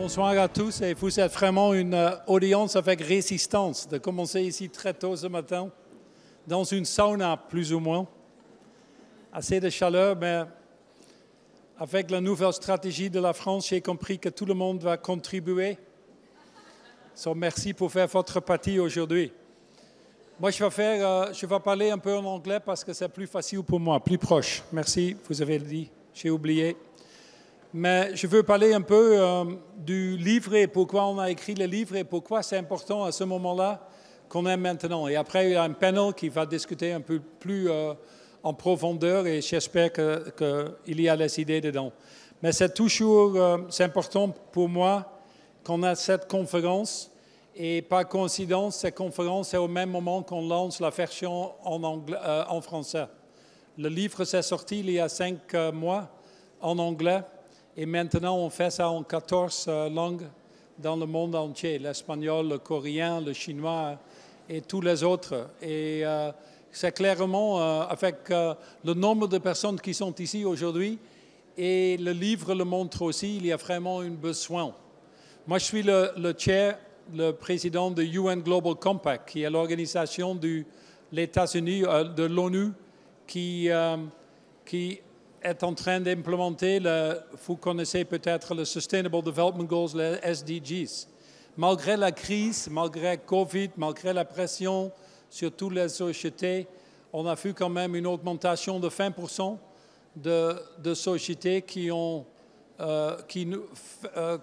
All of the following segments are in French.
Bonsoir à tous et vous êtes vraiment une audience avec résistance de commencer ici très tôt ce matin dans une sauna plus ou moins. Assez de chaleur, mais avec la nouvelle stratégie de la France, j'ai compris que tout le monde va contribuer. So, merci pour faire votre partie aujourd'hui. Moi, je vais parler un peu en anglais parce que c'est plus facile pour moi, plus proche. Merci, vous avez dit, j'ai oublié. Mais je veux parler un peu du livre et pourquoi on a écrit le livre et pourquoi c'est important à ce moment-là qu'on est maintenant. Et après, il y a un panel qui va discuter un peu plus en profondeur et j'espère qu'il y a les idées dedans. Mais c'est toujours c'est important pour moi qu'on a cette conférence et par coïncidence, cette conférence est au même moment qu'on lance la version en français. Le livre s'est sorti il y a 5 mois en anglais. Et maintenant, on fait ça en 14 langues dans le monde entier, l'espagnol, le coréen, le chinois et tous les autres. Et c'est clairement, avec le nombre de personnes qui sont ici aujourd'hui, et le livre le montre aussi, il y a vraiment un besoin. Moi, je suis le président de UN Global Compact, qui est l'organisation des États-Unis, de l'ONU, qui est en train d'implémenter, vous connaissez peut-être le Sustainable Development Goals, les SDGs. Malgré la crise, malgré Covid, malgré la pression sur toutes les sociétés, on a vu quand même une augmentation de 20% de sociétés qui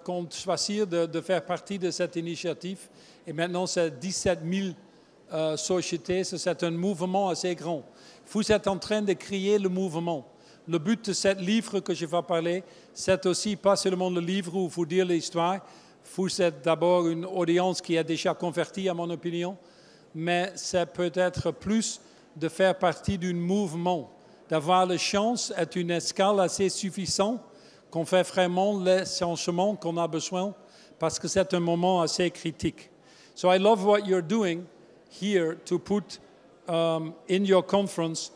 comptent choisir de faire partie de cette initiative. Et maintenant, c'est 17 000 sociétés. C'est un mouvement assez grand. Vous êtes en train de créer le mouvement. Le but de ce livre que je vais parler, c'est aussi pas seulement le livre où vous dire l'histoire. Vous êtes d'abord une audience qui est déjà convertie, à mon opinion, mais c'est peut-être plus de faire partie d'un mouvement, d'avoir la chance à une escale assez suffisante qu'on fait vraiment les changements qu'on a besoin parce que c'est un moment assez critique. So I love what you're doing here to put in your conference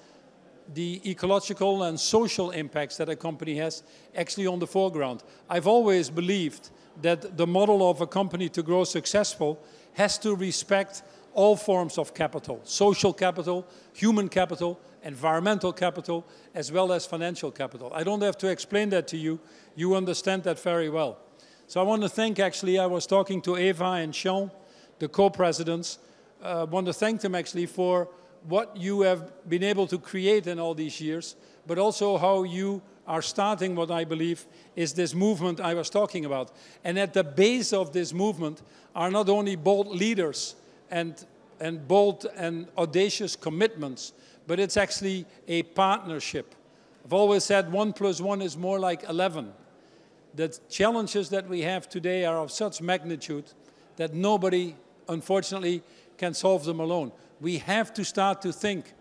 the ecological and social impacts that a company has actually on the foreground. I've always believed that the model of a company to grow successful has to respect all forms of capital, social capital, human capital, environmental capital, as well as financial capital. I don't have to explain that to you. You understand that very well. So I want to thank, actually, I was talking to Eva and Sean, the co-presidents. I want to thank them, actually, for what you have been able to create in all these years, but also how you are starting what I believe is this movement I was talking about. And at the base of this movement are not only bold leaders and bold and audacious commitments, but it's actually a partnership. I've always said 1 + 1 is more like 11. The challenges that we have today are of such magnitude that nobody, unfortunately, can solve them alone. We have to start to think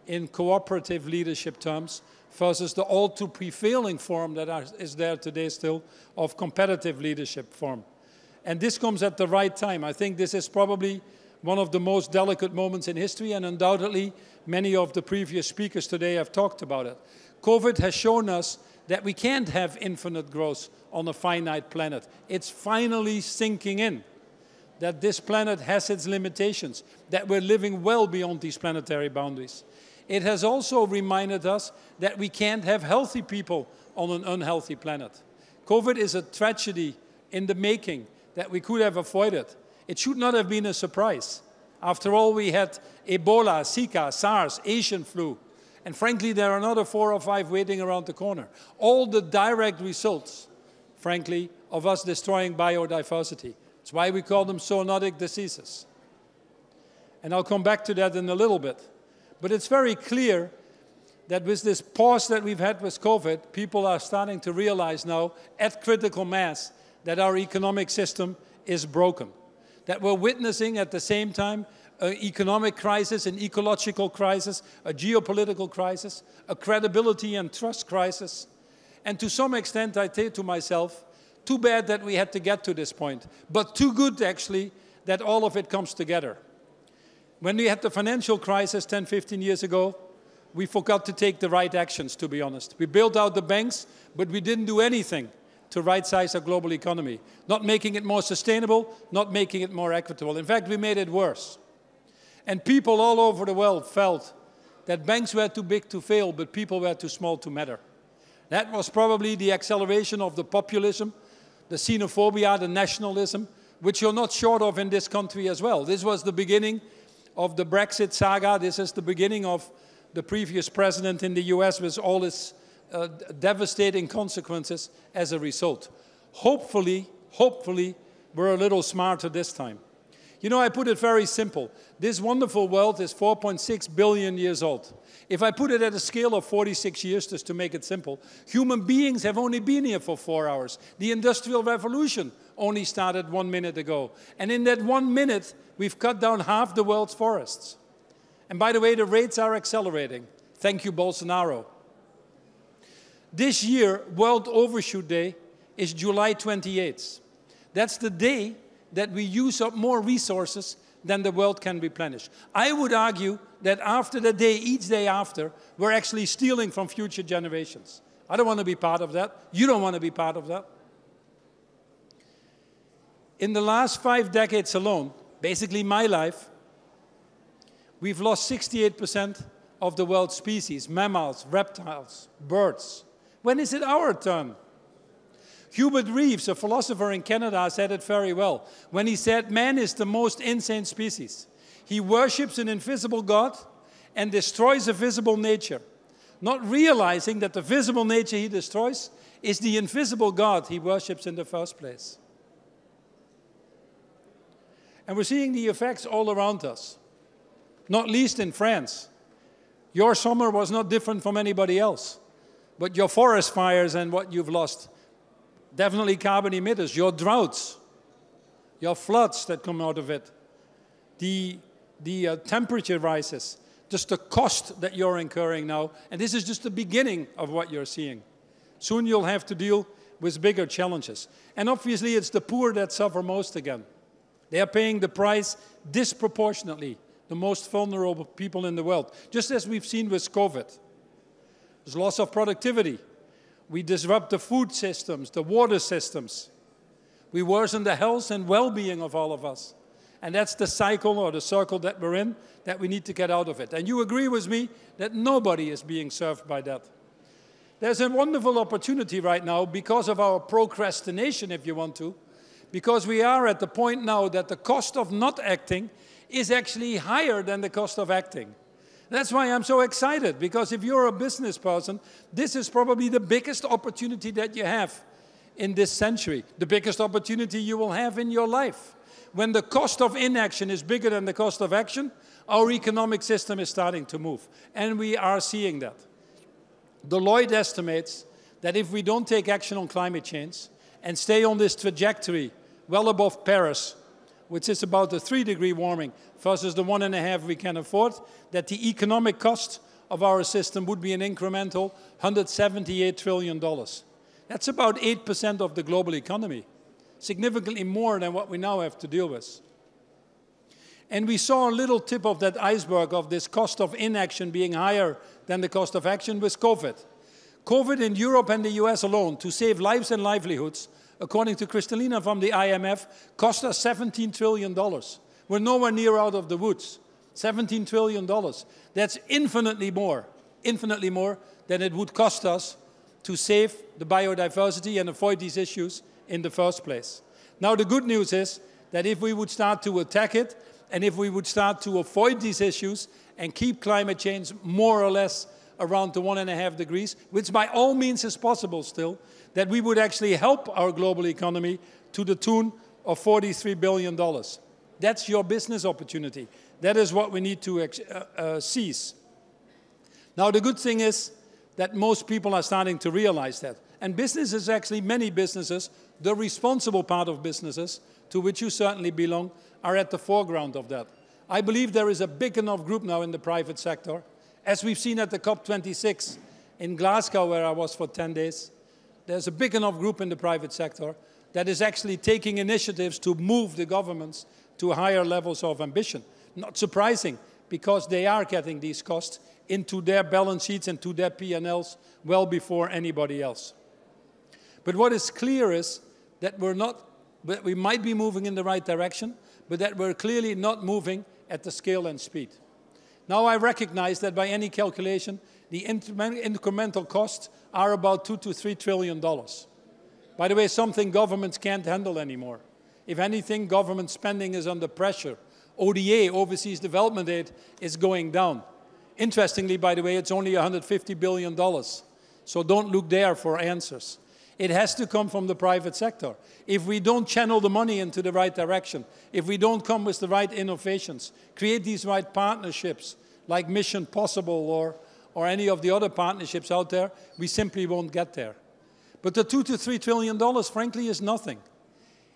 in cooperative leadership terms versus the all too prevailing form that is there today still of competitive leadership form. And this comes at the right time. I think this is probably one of the most delicate moments in history, and undoubtedly many of the previous speakers today have talked about it. COVID has shown us that we can't have infinite growth on a finite planet. It's finally sinking in that this planet has its limitations, that we're living well beyond these planetary boundaries. It has also reminded us that we can't have healthy people on an unhealthy planet. COVID is a tragedy in the making that we could have avoided. It should not have been a surprise. After all, we had Ebola, Zika, SARS, Asian flu, and frankly, there are another 4 or 5 waiting around the corner. All the direct results, frankly, of us destroying biodiversity. That's why we call them zoonotic diseases. And I'll come back to that in a little bit. But it's very clear that with this pause that we've had with COVID, people are starting to realize now, at critical mass, that our economic system is broken. That we're witnessing at the same time an economic crisis, an ecological crisis, a geopolitical crisis, a credibility and trust crisis. And to some extent, I say to myself, too bad that we had to get to this point, but too good, actually, that all of it comes together. When we had the financial crisis 10, 15 years ago, we forgot to take the right actions, to be honest. We built out the banks, but we didn't do anything to right-size our global economy, not making it more sustainable, not making it more equitable. In fact, we made it worse. And people all over the world felt that banks were too big to fail, but people were too small to matter. That was probably the acceleration of the populism, the xenophobia, the nationalism, which you're not short of in this country as well. This was the beginning of the Brexit saga. This is the beginning of the previous president in the US with all its devastating consequences as a result. Hopefully, we're a little smarter this time. You know, I put it very simple. This wonderful world is 4.6 billion years old. If I put it at a scale of 46 years, just to make it simple, human beings have only been here for 4 hours. The Industrial Revolution only started 1 minute ago. And in that 1 minute, we've cut down half the world's forests. And by the way, the rates are accelerating. Thank you, Bolsonaro. This year, World Overshoot Day is July 28th. That's the day that we use up more resources than the world can replenish. I would argue that after the day, each day after, we're actually stealing from future generations. I don't want to be part of that. You don't want to be part of that. In the last 5 decades alone, basically my life, we've lost 68% of the world's species, mammals, reptiles, birds. When is it our turn? Hubert Reeves, a philosopher in Canada, said it very well when he said, man is the most insane species. He worships an invisible God and destroys a visible nature, not realizing that the visible nature he destroys is the invisible God he worships in the first place. And we're seeing the effects all around us, not least in France. Your summer was not different from anybody else, but your forest fires and what you've lost, definitely carbon emitters, your droughts, your floods that come out of it, the temperature rises, just the cost that you're incurring now, and this is just the beginning of what you're seeing. Soon you'll have to deal with bigger challenges. And obviously it's the poor that suffer most again. They are paying the price disproportionately, the most vulnerable people in the world, just as we've seen with COVID. There's loss of productivity. We disrupt the food systems, the water systems. We worsen the health and well-being of all of us. And that's the cycle or the circle that we're in, that we need to get out of it. And you agree with me that nobody is being served by that. There's a wonderful opportunity right now because of our procrastination, if you want to, because we are at the point now that the cost of not acting is actually higher than the cost of acting. That's why I'm so excited, because if you're a business person, this is probably the biggest opportunity that you have in this century, the biggest opportunity you will have in your life. When the cost of inaction is bigger than the cost of action, our economic system is starting to move, and we are seeing that. Deloitte estimates that if we don't take action on climate change and stay on this trajectory well above Paris, which is about the 3-degree warming versus the 1.5 we can afford, that the economic cost of our system would be an incremental $178 trillion. That's about 8% of the global economy, significantly more than what we now have to deal with. And we saw a little tip of that iceberg of this cost of inaction being higher than the cost of action with COVID. COVID in Europe and the US alone, to save lives and livelihoods, according to Kristalina from the IMF, cost us $17 trillion. We're nowhere near out of the woods. $17 trillion. That's infinitely more than it would cost us to save the biodiversity and avoid these issues in the first place. Now, the good news is that if we would start to attack it, and if we would start to avoid these issues and keep climate change more or less around the 1.5 degrees, which by all means is possible still, that we would actually help our global economy to the tune of $43 billion. That's your business opportunity. That is what we need to seize. Now, the good thing is that most people are starting to realize that. And businesses, actually many businesses, the responsible part of businesses, to which you certainly belong, are at the foreground of that. I believe there is a big enough group now in the private sector, as we've seen at the COP26 in Glasgow, where I was for 10 days. There's a big enough group in the private sector that is actually taking initiatives to move the governments to higher levels of ambition. Not surprising, because they are getting these costs into their balance sheets and to their P&Ls well before anybody else. But what is clear is that we might be moving in the right direction, but that we're clearly not moving at the scale and speed. Now I recognize that by any calculation, the incremental costs are about $2 to $3 trillion. By the way, something governments can't handle anymore. If anything, government spending is under pressure. ODA, Overseas Development Aid, is going down. Interestingly, by the way, it's only $150 billion. So don't look there for answers. It has to come from the private sector. If we don't channel the money into the right direction, if we don't come with the right innovations, create these right partnerships like Mission Possible or any of the other partnerships out there, we simply won't get there. But the $2 to $3 trillion, frankly, is nothing.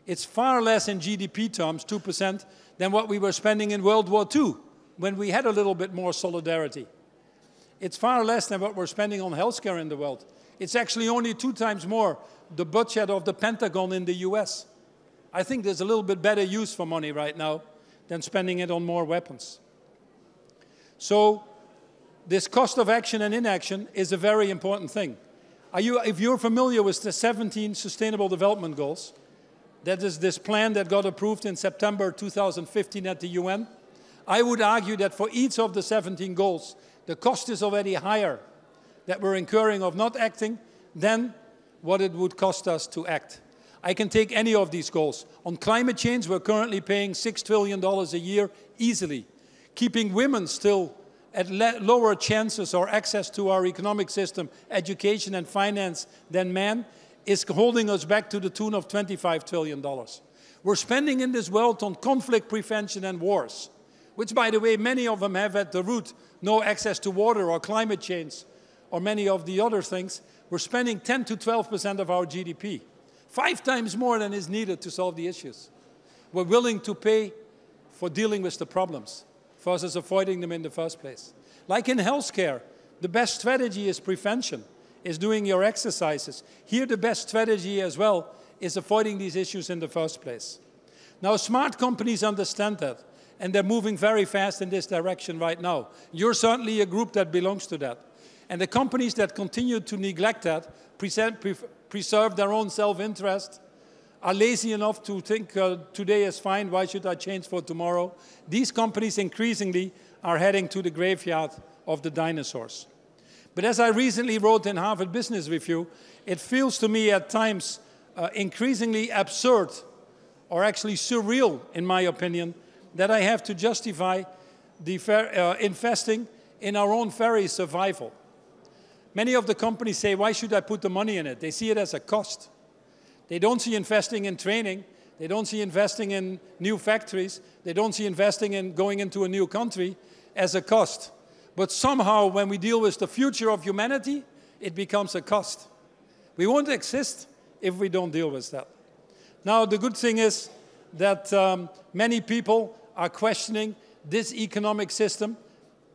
It's far less in GDP terms, 2%, than what we were spending in World War II, when we had a little bit more solidarity. It's far less than what we're spending on healthcare in the world. It's actually only 2 times more the budget of the Pentagon in the US. I think there's a little bit better use for money right now than spending it on more weapons. So this cost of action and inaction is a very important thing. If you're familiar with the 17 Sustainable Development Goals, that is this plan that got approved in September 2015 at the UN, I would argue that for each of the 17 goals, the cost is already higher that we're incurring of not acting than what it would cost us to act. I can take any of these goals. On climate change, we're currently paying $6 trillion a year easily, keeping women still at lower chances or access to our economic system, education and finance than men, is holding us back to the tune of $25 trillion. We're spending in this world on conflict prevention and wars, which, by the way, many of them have at the root no access to water or climate change or many of the other things. We're spending 10 to 12% of our GDP, 5 times more than is needed to solve the issues. We're willing to pay for dealing with the problems versus avoiding them in the first place. Like in healthcare, the best strategy is prevention, is doing your exercises. Here, the best strategy as well is avoiding these issues in the first place. Now, smart companies understand that, and they're moving very fast in this direction right now. You're certainly a group that belongs to that. And the companies that continue to neglect that, preserve their own self-interest, are lazy enough to think today is fine, why should I change for tomorrow? These companies increasingly are heading to the graveyard of the dinosaurs. But as I recently wrote in Harvard Business Review, it feels to me at times increasingly absurd, or actually surreal, in my opinion, that I have to justify investing in our own very survival. Many of the companies say, why should I put the money in it? They see it as a cost. They don't see investing in training. They don't see investing in new factories. They don't see investing in going into a new country as a cost. But somehow, when we deal with the future of humanity, it becomes a cost. We won't exist if we don't deal with that. Now, the good thing is that many people are questioning this economic system.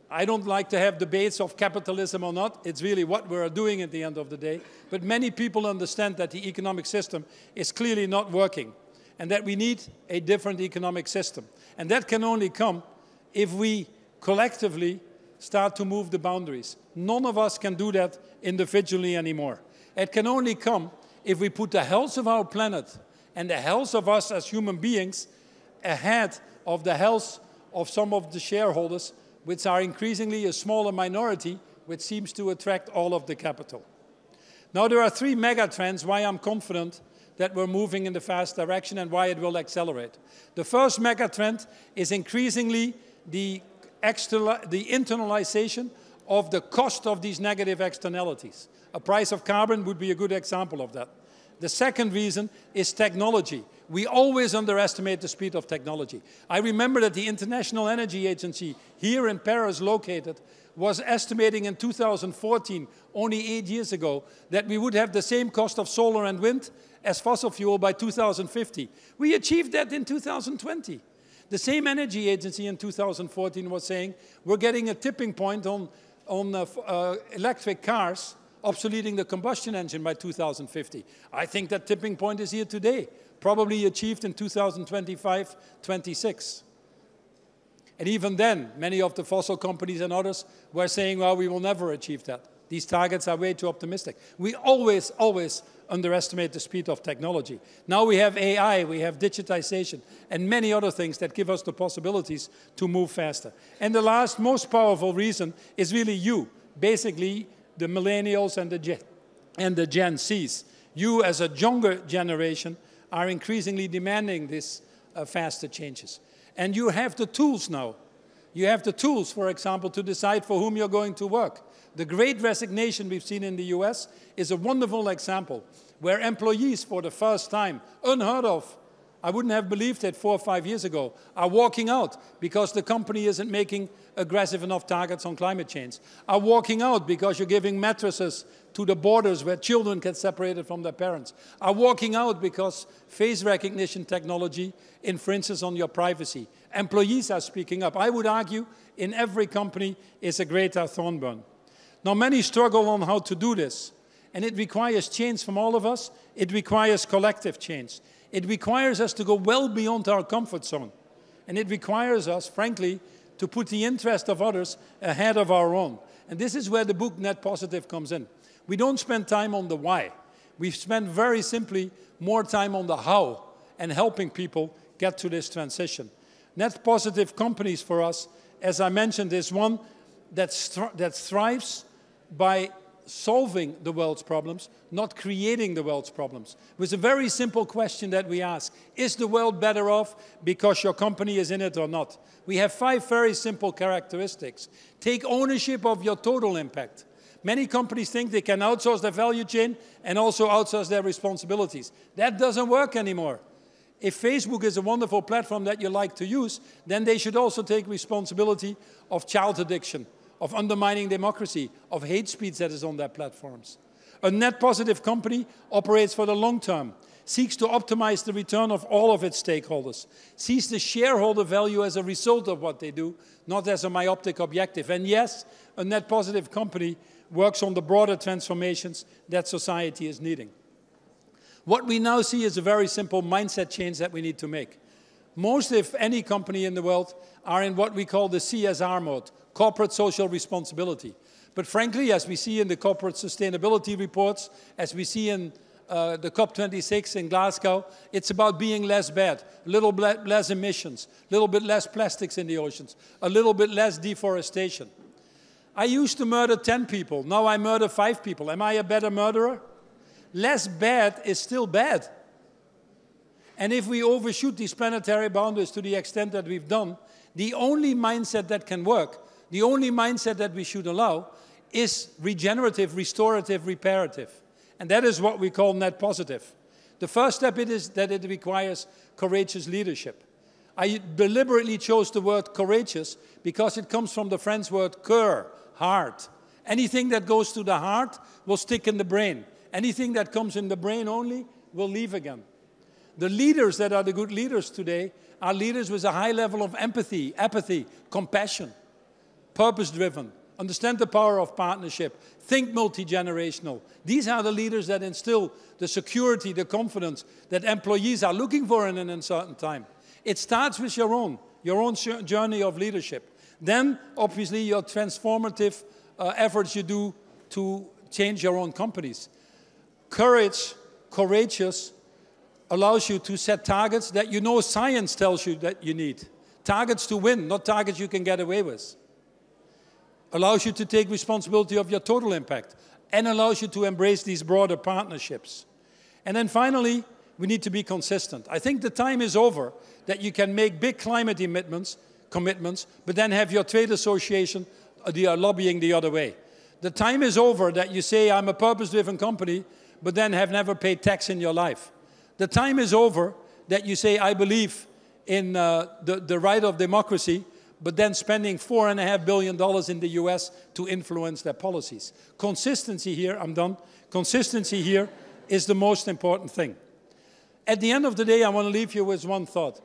I don't like to have debates of capitalism or not. It's really what we're doing at the end of the day. But many people understand that the economic system is clearly not working and that we need a different economic system. And that can only come if we collectively start to move the boundaries. None of us can do that individually anymore. It can only come if we put the health of our planet and the health of us as human beings ahead of the health of some of the shareholders, which are increasingly a smaller minority, which seems to attract all of the capital. Now, there are 3 mega trends why I'm confident that we're moving in the fast direction and why it will accelerate. The first mega trend is increasingly the internalization of the cost of these negative externalities. A price of carbon would be a good example of that. The second reason is technology. We always underestimate the speed of technology. I remember that the International Energy Agency, here in Paris located, was estimating in 2014, only 8 years ago, that we would have the same cost of solar and wind as fossil fuel by 2050. We achieved that in 2020. The same energy agency in 2014 was saying, we're getting a tipping point on electric cars, obsoleting the combustion engine by 2050. I think that tipping point is here today, probably achieved in 2025, 26. And even then, many of the fossil companies and others were saying, well, we will never achieve that. These targets are way too optimistic. We always underestimate the speed of technology. Now we have AI, we have digitization, and many other things that give us the possibilities to move faster. And the last, most powerful reason is really you, basically the millennials and the Gen Zs. You, as a younger generation, are increasingly demanding these faster changes. And you have the tools now. You have the tools, for example, to decide for whom you're going to work. The Great Resignation we've seen in the US is a wonderful example where employees, for the first time, unheard of, I wouldn't have believed it 4 or 5 years ago, are walking out because the company isn't making aggressive enough targets on climate change, are walking out because you're giving mattresses to the borders where children get separated from their parents, are walking out because face recognition technology infringes on your privacy. Employees are speaking up. I would argue in every company is a Greta Thunberg. Now, many struggle on how to do this, and it requires change from all of us. It requires collective change. It requires us to go well beyond our comfort zone, and it requires us, frankly, to put the interest of others ahead of our own. And this is where the book Net Positive comes in. We don't spend time on the why. We spend very simply more time on the how and helping people get to this transition. Net Positive companies for us, as I mentioned, is one that thrives by solving the world's problems, not creating the world's problems. It was a very simple question that we ask. Is the world better off because your company is in it or not? We have 5 very simple characteristics. Take ownership of your total impact. Many companies think they can outsource their value chain and also outsource their responsibilities. That doesn't work anymore. If Facebook is a wonderful platform that you like to use, then they should also take responsibility of child addiction, of undermining democracy, of hate speech that is on their platforms. A net positive company operates for the long term, seeks to optimize the return of all of its stakeholders, sees the shareholder value as a result of what they do, not as a myopic objective. And yes, a net positive company works on the broader transformations that society is needing. What we now see is a very simple mindset change that we need to make. Most, if any, company in the world are in what we call the CSR mode, corporate social responsibility. But frankly, as we see in the corporate sustainability reports, as we see in the COP26 in Glasgow, it's about being less bad, a little bit less emissions, a little bit less plastics in the oceans, a little bit less deforestation. I used to murder 10 people, now I murder 5 people. Am I a better murderer? Less bad is still bad. And if we overshoot these planetary boundaries to the extent that we've done, the only mindset that can work, the only mindset that we should allow, is regenerative, restorative, reparative. And that is what we call net positive. The first step is that it requires courageous leadership. I deliberately chose the word courageous because it comes from the French word cœur, heart. Anything that goes to the heart will stick in the brain. Anything that comes in the brain only will leave again. The leaders that are the good leaders today are leaders with a high level of empathy, apathy, compassion, purpose-driven, understand the power of partnership, think multi-generational. These are the leaders that instill the security, the confidence that employees are looking for in an uncertain time. It starts with your own journey of leadership. Then, obviously, your transformative efforts you do to change your own companies. Courageous, allows you to set targets that you know science tells you that you need. Targets to win, not targets you can get away with. Allows you to take responsibility of your total impact and allows you to embrace these broader partnerships. And then finally, we need to be consistent. I think the time is over that you can make big climate commitments, but then have your trade association lobbying the other way. The time is over that you say, I'm a purpose-driven company, but then have never paid tax in your life. The time is over that you say, I believe in the right of democracy, but then spending $4.5 billion in the US to influence their policies. Consistency here, I'm done. Consistency here is the most important thing. At the end of the day, I want to leave you with one thought.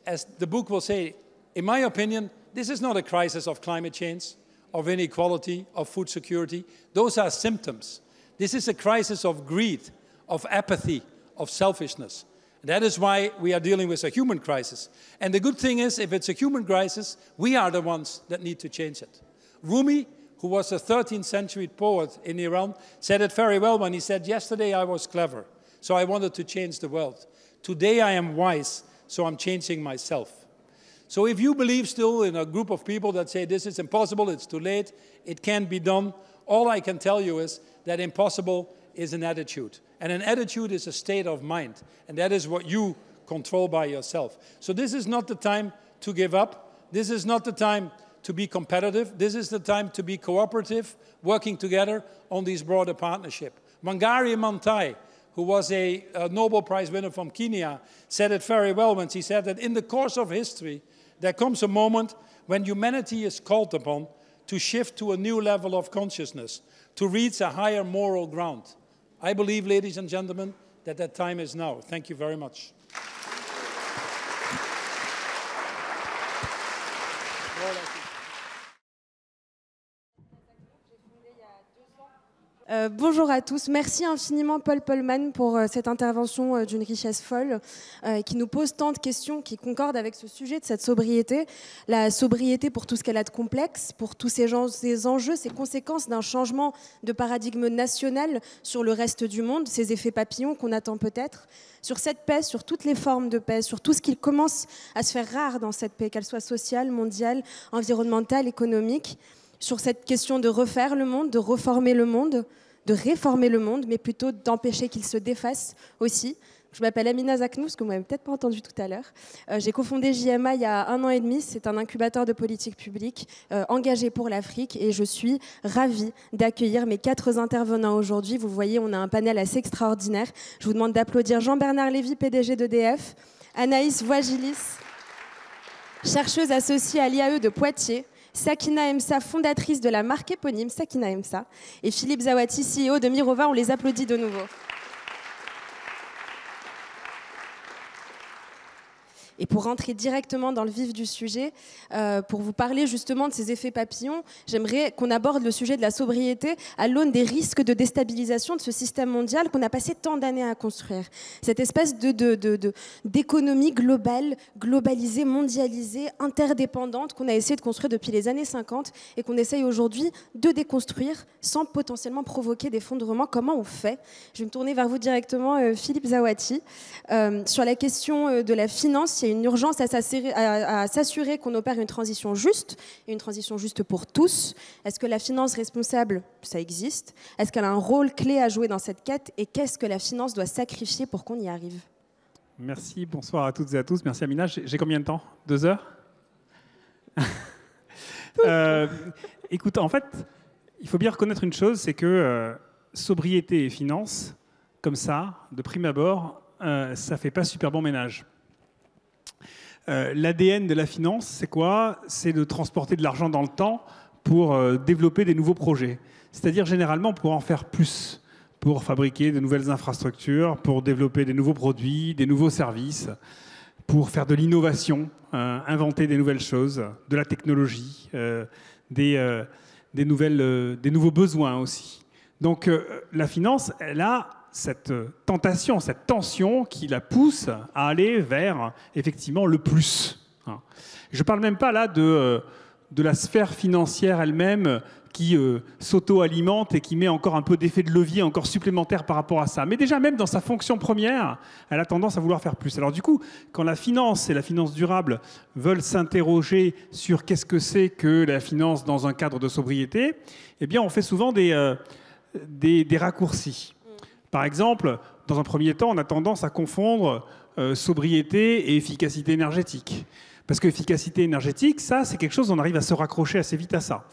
As the book will say, in my opinion, this is not a crisis of climate change, of inequality, of food security. Those are symptoms. This is a crisis of greed, of apathy, of selfishness. That is why we are dealing with a human crisis. And the good thing is, if it's a human crisis, we are the ones that need to change it. Rumi who was a 13th century poet in Iran, said it very well when he said, "Yesterday I was clever, so I wanted to change the world. Today I am wise, so I'm changing myself." So if you believe still in a group of people that say this is impossible, it's too late, it can't be done, all I can tell you is that impossible is an attitude. And an attitude is a state of mind. And that is what you control by yourself. So this is not the time to give up. This is not the time to be competitive. This is the time to be cooperative, working together on these broader partnerships. Wangari Maathai, who was a Nobel Prize winner from Kenya, said it very well when she said that in the course of history, there comes a moment when humanity is called upon to shift to a new level of consciousness, to reach a higher moral ground. I believe, ladies and gentlemen, that that time is now. Thank you very much. Bonjour à tous. Merci infiniment Paul Polman pour cette intervention d'une richesse folle qui nous pose tant de questions qui concordent avec ce sujet de cette sobriété. La sobriété pour tout ce qu'elle a de complexe, pour tous ces enjeux, ces conséquences d'un changement de paradigme national sur le reste du monde, ces effets papillons qu'on attend peut-être, sur cette paix, sur toutes les formes de paix, sur tout ce qui commence à se faire rare dans cette paix, qu'elle soit sociale, mondiale, environnementale, économique, sur cette question de refaire le monde, de reformer le monde, de réformer le monde, mais plutôt d'empêcher qu'il se défasse aussi. Je m'appelle Amina Zaknous, que vous m'avez peut-être pas entendu tout à l'heure. J'ai cofondé JMA il y a 1 an et demi. C'est un incubateur de politique publique engagé pour l'Afrique et je suis ravie d'accueillir mes 4 intervenants aujourd'hui. Vous voyez, on a un panel assez extraordinaire. Je vous demande d'applaudir Jean-Bernard Lévy, PDG d'EDF, Anaïs Voigilis, chercheuse associée à l'IAE de Poitiers, Sakina Emsa, fondatrice de la marque éponyme Sakina Emsa, et Philippe Zawati, CEO de Mirova. On les applaudit de nouveau. Et pour rentrer directement dans le vif du sujet, pour vous parler justement de ces effets papillons, j'aimerais qu'on aborde le sujet de la sobriété à l'aune des risques de déstabilisation de ce système mondial qu'on a passé tant d'années à construire. Cette espèce d'économie globale, globalisée, mondialisée, interdépendante qu'on a essayé de construire depuis les années 50 et qu'on essaye aujourd'hui de déconstruire sans potentiellement provoquer d'effondrement. Comment on fait? Je vais me tourner vers vous directement, Philippe Zawati. Sur la question de la finance, il y a une urgence à s'assurer qu'on opère une transition juste, et une transition juste pour tous. Est-ce que la finance responsable, ça existe? Est-ce qu'elle a un rôle clé à jouer dans cette quête? Et qu'est-ce que la finance doit sacrifier pour qu'on y arrive? Merci, bonsoir à toutes et à tous. Merci Amina. J'ai combien de temps? 2 heures? Écoute, en fait, il faut bien reconnaître une chose, c'est que sobriété et finance, comme ça, de prime abord, ça ne fait pas super bon ménage. L'ADN de la finance, c'est quoi? C'est de transporter de l'argent dans le temps pour développer des nouveaux projets. C'est-à-dire généralement pour en faire plus, pour fabriquer de nouvelles infrastructures, pour développer des nouveaux produits, des nouveaux services, pour faire de l'innovation, inventer des nouvelles choses, de la technologie, des nouveaux besoins aussi. Donc la finance, elle a cette tentation, cette tension qui la pousse à aller vers, effectivement, le plus. Je ne parle même pas là de la sphère financière elle-même qui s'auto-alimente et qui met encore un peu d'effet de levier encore supplémentaire par rapport à ça. Mais déjà, même dans sa fonction première, elle a tendance à vouloir faire plus. Alors du coup, quand la finance et la finance durable veulent s'interroger sur qu'est-ce que c'est que la finance dans un cadre de sobriété, eh bien, on fait souvent des raccourcis. Par exemple, dans un premier temps, on a tendance à confondre sobriété et efficacité énergétique. Parce que efficacité énergétique, ça, c'est quelque chose, on arrive à se raccrocher assez vite à ça.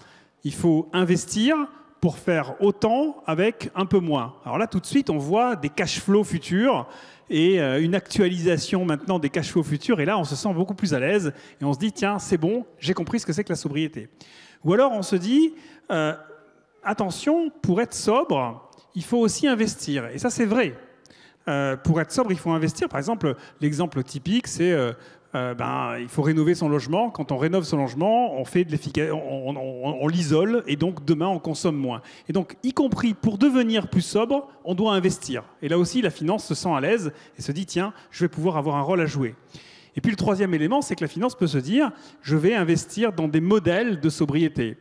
Il faut investir pour faire autant avec un peu moins. Alors là, tout de suite, on voit des cash flows futurs et une actualisation maintenant des cash flows futurs. Et là, on se sent beaucoup plus à l'aise et on se dit, tiens, c'est bon, j'ai compris ce que c'est que la sobriété. Ou alors, on se dit, attention, pour être sobre, il faut aussi investir. Et ça, c'est vrai. Pour être sobre, il faut investir. Par exemple, l'exemple typique, c'est il faut rénover son logement. Quand on rénove son logement, on l'isole et donc demain, on consomme moins. Et donc, y compris pour devenir plus sobre, on doit investir. Et là aussi, la finance se sent à l'aise et se dit, tiens, je vais pouvoir avoir un rôle à jouer. Et puis le troisième élément, c'est que la finance peut se dire, je vais investir dans des modèles de sobriété.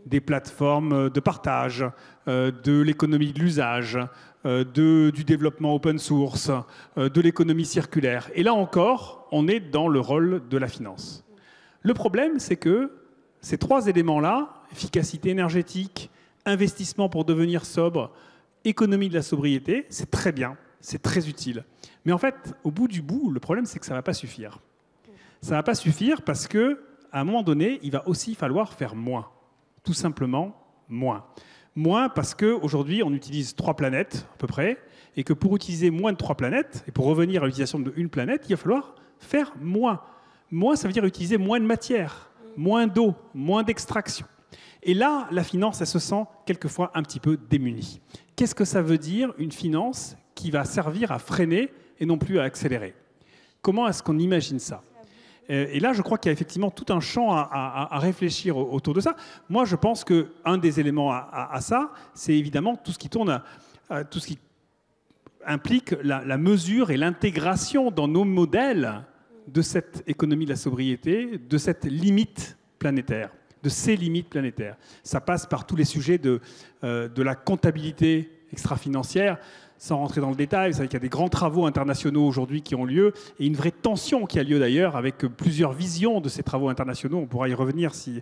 des plateformes de partage, de l'économie de l'usage, du développement open source, de l'économie circulaire. Et là encore, on est dans le rôle de la finance. Le problème, c'est que ces trois éléments-là, efficacité énergétique, investissement pour devenir sobre, économie de la sobriété, c'est très bien, c'est très utile. Mais en fait, au bout du bout, le problème, c'est que ça ne va pas suffire. Ça ne va pas suffire parce qu'à un moment donné, il va aussi falloir faire moins. Tout simplement, moins. Moins parce qu'aujourd'hui, on utilise 3 planètes à peu près, et que pour utiliser moins de 3 planètes, et pour revenir à l'utilisation d'une planète, il va falloir faire moins. Moins, ça veut dire utiliser moins de matière, moins d'eau, moins d'extraction. Et là, la finance, elle se sent quelquefois un petit peu démunie. Qu'est-ce que ça veut dire, une finance qui va servir à freiner et non plus à accélérer? Comment est-ce qu'on imagine ça? Et là, je crois qu'il y a effectivement tout un champ à réfléchir autour de ça. Moi, je pense qu'un des éléments à ça, c'est évidemment tout ce qui tourne, tout ce qui implique la mesure et l'intégration dans nos modèles de cette économie de la sobriété, de cette limite planétaire, de ces limites planétaires. Ça passe par tous les sujets de la comptabilité extra-financière. Sans rentrer dans le détail, vous savez qu'il y a des grands travaux internationaux aujourd'hui qui ont lieu, et une vraie tension qui a lieu d'ailleurs avec plusieurs visions de ces travaux internationaux. On pourra y revenir si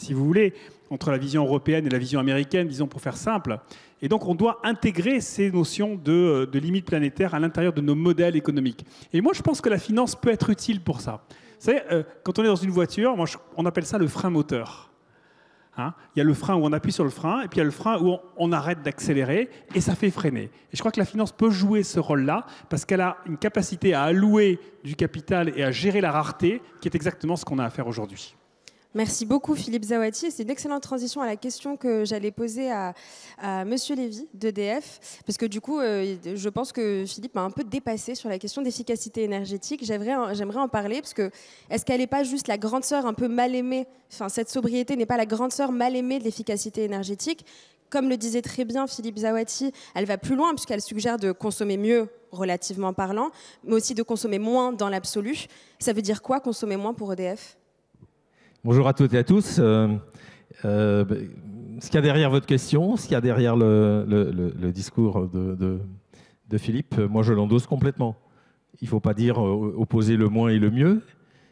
vous voulez, entre la vision européenne et la vision américaine, disons pour faire simple. Et donc on doit intégrer ces notions de limites planétaires à l'intérieur de nos modèles économiques. Et moi je pense que la finance peut être utile pour ça. Vous savez, quand on est dans une voiture, on appelle ça le frein moteur. Hein, il y a le frein où on appuie sur le frein, et puis il y a le frein où on arrête d'accélérer, et ça fait freiner. Et je crois que la finance peut jouer ce rôle-là, parce qu'elle a une capacité à allouer du capital et à gérer la rareté, qui est exactement ce qu'on a à faire aujourd'hui. Merci beaucoup Philippe Zawadi. C'est une excellente transition à la question que j'allais poser à Monsieur Lévy d'EDF, parce que du coup, je pense que Philippe m'a un peu dépassé sur la question d'efficacité énergétique. J'aimerais en parler, parce que est-ce qu'elle n'est pas juste la grande sœur un peu mal aimée, enfin cette sobriété n'est pas la grande sœur mal aimée de l'efficacité énergétique? Comme le disait très bien Philippe Zawadi, elle va plus loin puisqu'elle suggère de consommer mieux, relativement parlant, mais aussi de consommer moins dans l'absolu. Ça veut dire quoi, consommer moins pour EDF? Bonjour à toutes et à tous. Ce qu'il y a derrière votre question, ce qu'il y a derrière le discours de Philippe, moi je l'endosse complètement. Il ne faut pas dire opposer le moins et le mieux.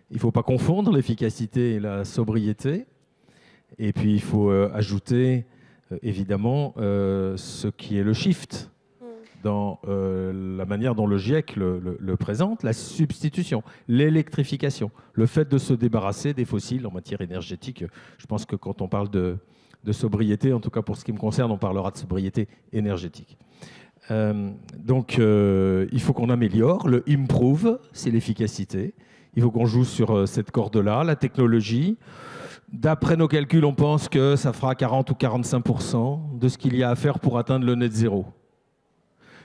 Il ne faut pas confondre l'efficacité et la sobriété. Et puis il faut ajouter évidemment ce qui est le shift dans la manière dont le GIEC le présente, la substitution, l'électrification, le fait de se débarrasser des fossiles en matière énergétique. Je pense que quand on parle de sobriété, en tout cas pour ce qui me concerne, on parlera de sobriété énergétique. Donc il faut qu'on améliore, le improve, c'est l'efficacité. Il faut qu'on joue sur cette corde-là, la technologie. D'après nos calculs, on pense que ça fera 40 ou 45% de ce qu'il y a à faire pour atteindre le net zéro.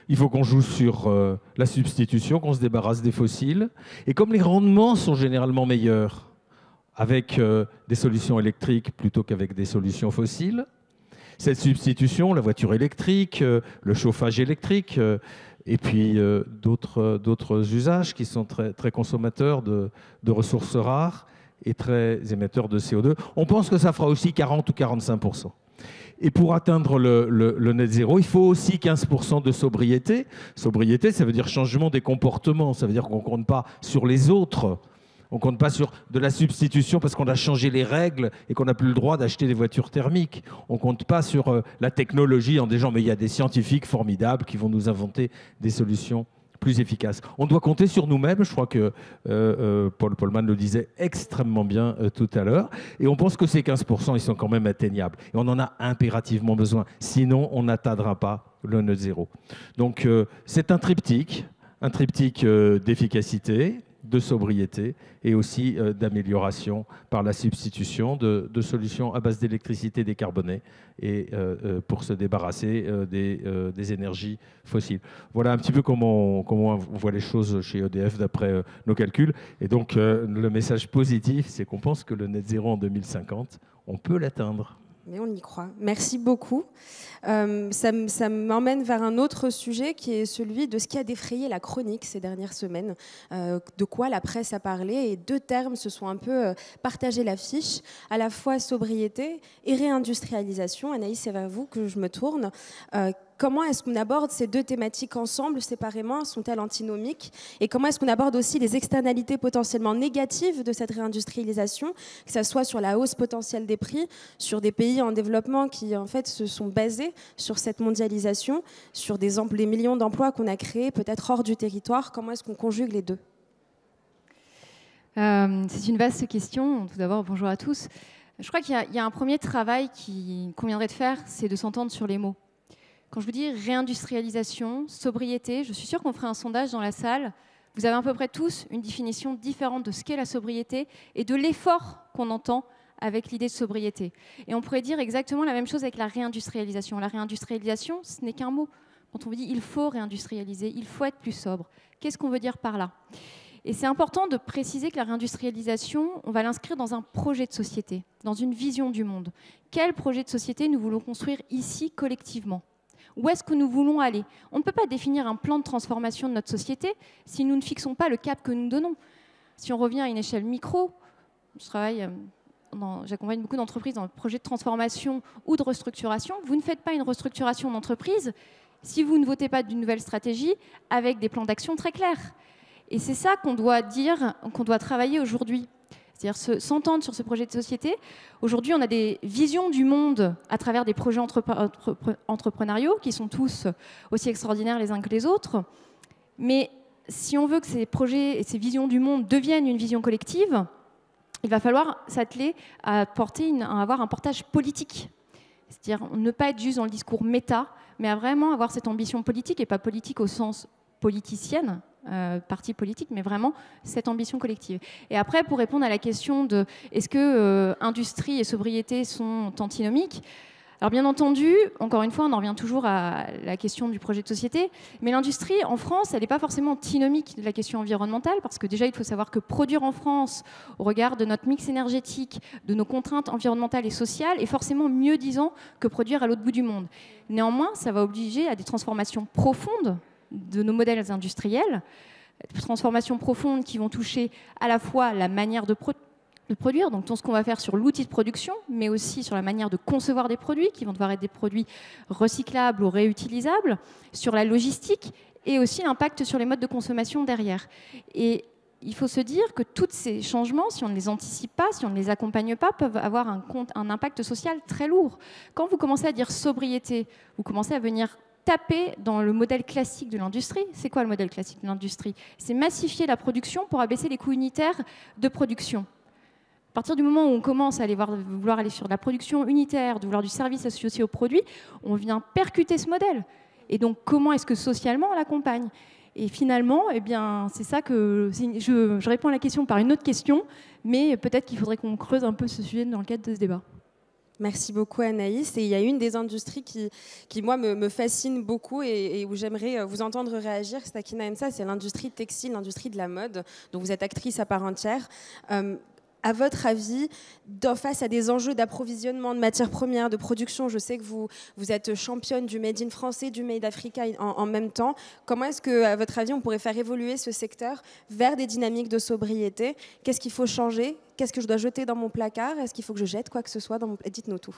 Il faut qu'on joue sur la substitution, qu'on se débarrasse des fossiles. Et comme les rendements sont généralement meilleurs avec des solutions électriques plutôt qu'avec des solutions fossiles, cette substitution, la voiture électrique, le chauffage électrique, et puis d'autres usages qui sont très, très consommateurs de ressources rares et très émetteurs de CO2, on pense que ça fera aussi 40 ou 45%. Et pour atteindre le net zéro, il faut aussi 15% de sobriété. Sobriété, ça veut dire changement des comportements. Ça veut dire qu'on ne compte pas sur les autres. On ne compte pas sur de la substitution parce qu'on a changé les règles et qu'on n'a plus le droit d'acheter des voitures thermiques. On ne compte pas sur la technologie en disant mais il y a des scientifiques formidables qui vont nous inventer des solutions plus efficaces. On doit compter sur nous-mêmes. Je crois que Paul Polman le disait extrêmement bien tout à l'heure. Et on pense que ces 15%, ils sont quand même atteignables. Et on en a impérativement besoin. Sinon, on n'atteindra pas le net zéro. Donc, c'est un triptyque d'efficacité, de sobriété et aussi d'amélioration par la substitution de solutions à base d'électricité décarbonée et pour se débarrasser des énergies fossiles. Voilà un petit peu comment on voit les choses chez EDF d'après nos calculs. Et donc le message positif, c'est qu'on pense que le net zéro en 2050, on peut l'atteindre. Mais on y croit. Merci beaucoup. Ça m'emmène vers un autre sujet qui est celui de ce qui a défrayé la chronique ces dernières semaines, de quoi la presse a parlé, et deux termes se sont un peu partagés l'affiche, à la fois sobriété et réindustrialisation. Anaïs, c'est vers vous que je me tourne. Comment est-ce qu'on aborde ces deux thématiques ensemble, séparément? Sont-elles antinomiques? Et comment est-ce qu'on aborde aussi les externalités potentiellement négatives de cette réindustrialisation, que ce soit sur la hausse potentielle des prix, sur des pays en développement qui en fait se sont basés sur cette mondialisation, sur les millions d'emplois qu'on a créés peut-être hors du territoire? Comment est-ce qu'on conjugue les deux? C'est une vaste question. Tout d'abord, bonjour à tous. Je crois qu'il y a un premier travail qu'on viendrait de faire, c'est de s'entendre sur les mots. Quand je vous dis réindustrialisation, sobriété, je suis sûre qu'on ferait un sondage dans la salle. Vous avez à peu près tous une définition différente de ce qu'est la sobriété et de l'effort qu'on entend avec l'idée de sobriété. Et on pourrait dire exactement la même chose avec la réindustrialisation. La réindustrialisation, ce n'est qu'un mot. Quand on vous dit il faut réindustrialiser, il faut être plus sobre, qu'est-ce qu'on veut dire par là? Et c'est important de préciser que la réindustrialisation, on va l'inscrire dans un projet de société, dans une vision du monde. Quel projet de société nous voulons construire ici collectivement? Où est-ce que nous voulons aller? On ne peut pas définir un plan de transformation de notre société si nous ne fixons pas le cap que nous donnons. Si on revient à une échelle micro, j'accompagne beaucoup d'entreprises dans le projet de transformation ou de restructuration. Vous ne faites pas une restructuration d'entreprise si vous ne votez pas d'une nouvelle stratégie avec des plans d'action très clairs. Et c'est ça qu'on doit dire, qu'on doit travailler aujourd'hui. C'est-à-dire s'entendre sur ce projet de société. Aujourd'hui, on a des visions du monde à travers des projets entrepreneuriaux qui sont tous aussi extraordinaires les uns que les autres. Mais si on veut que ces projets et ces visions du monde deviennent une vision collective, il va falloir s'atteler à avoir un portage politique. C'est-à-dire ne pas être juste dans le discours méta, mais à vraiment avoir cette ambition politique, et pas politique au sens politicienne, parti politique, mais vraiment cette ambition collective. Et après, pour répondre à la question de est-ce que industrie et sobriété sont antinomiques, alors bien entendu, encore une fois, on en revient toujours à la question du projet de société, mais l'industrie en France, elle n'est pas forcément antinomique de la question environnementale, parce que déjà, il faut savoir que produire en France, au regard de notre mix énergétique, de nos contraintes environnementales et sociales, est forcément mieux disant que produire à l'autre bout du monde. Néanmoins, ça va obliger à des transformations profondes de nos modèles industriels, des transformations profondes qui vont toucher à la fois la manière de produire, donc tout ce qu'on va faire sur l'outil de production, mais aussi sur la manière de concevoir des produits, qui vont devoir être des produits recyclables ou réutilisables, sur la logistique, et aussi l'impact sur les modes de consommation derrière. Et il faut se dire que tous ces changements, si on ne les anticipe pas, si on ne les accompagne pas, peuvent avoir un impact social très lourd. Quand vous commencez à dire sobriété, vous commencez à venir taper dans le modèle classique de l'industrie. C'est quoi le modèle classique de l'industrie? C'est massifier la production pour abaisser les coûts unitaires de production. À partir du moment où on commence à vouloir aller sur de la production unitaire, de vouloir du service associé au produit, on vient percuter ce modèle. Et donc, comment est-ce que socialement on l'accompagne? Et finalement, eh bien, c'est ça que je réponds à la question par une autre question, mais peut-être qu'il faudrait qu'on creuse un peu ce sujet dans le cadre de ce débat. Merci beaucoup Anaïs. Et il y a une des industries qui moi, me fascine beaucoup et où j'aimerais vous entendre réagir, Sakina M'sa, c'est l'industrie textile, l'industrie de la mode, dont vous êtes actrice à part entière. À votre avis, face à des enjeux d'approvisionnement de matières premières, de production, je sais que vous êtes championne du Made in français, du Made Africa en même temps. Comment est-ce que, à votre avis, on pourrait faire évoluer ce secteur vers des dynamiques de sobriété? Qu'est-ce qu'il faut changer? Qu'est-ce que je dois jeter dans mon placard? Est-ce qu'il faut que je jette quoi que ce soit dans mon... Dites-nous tout.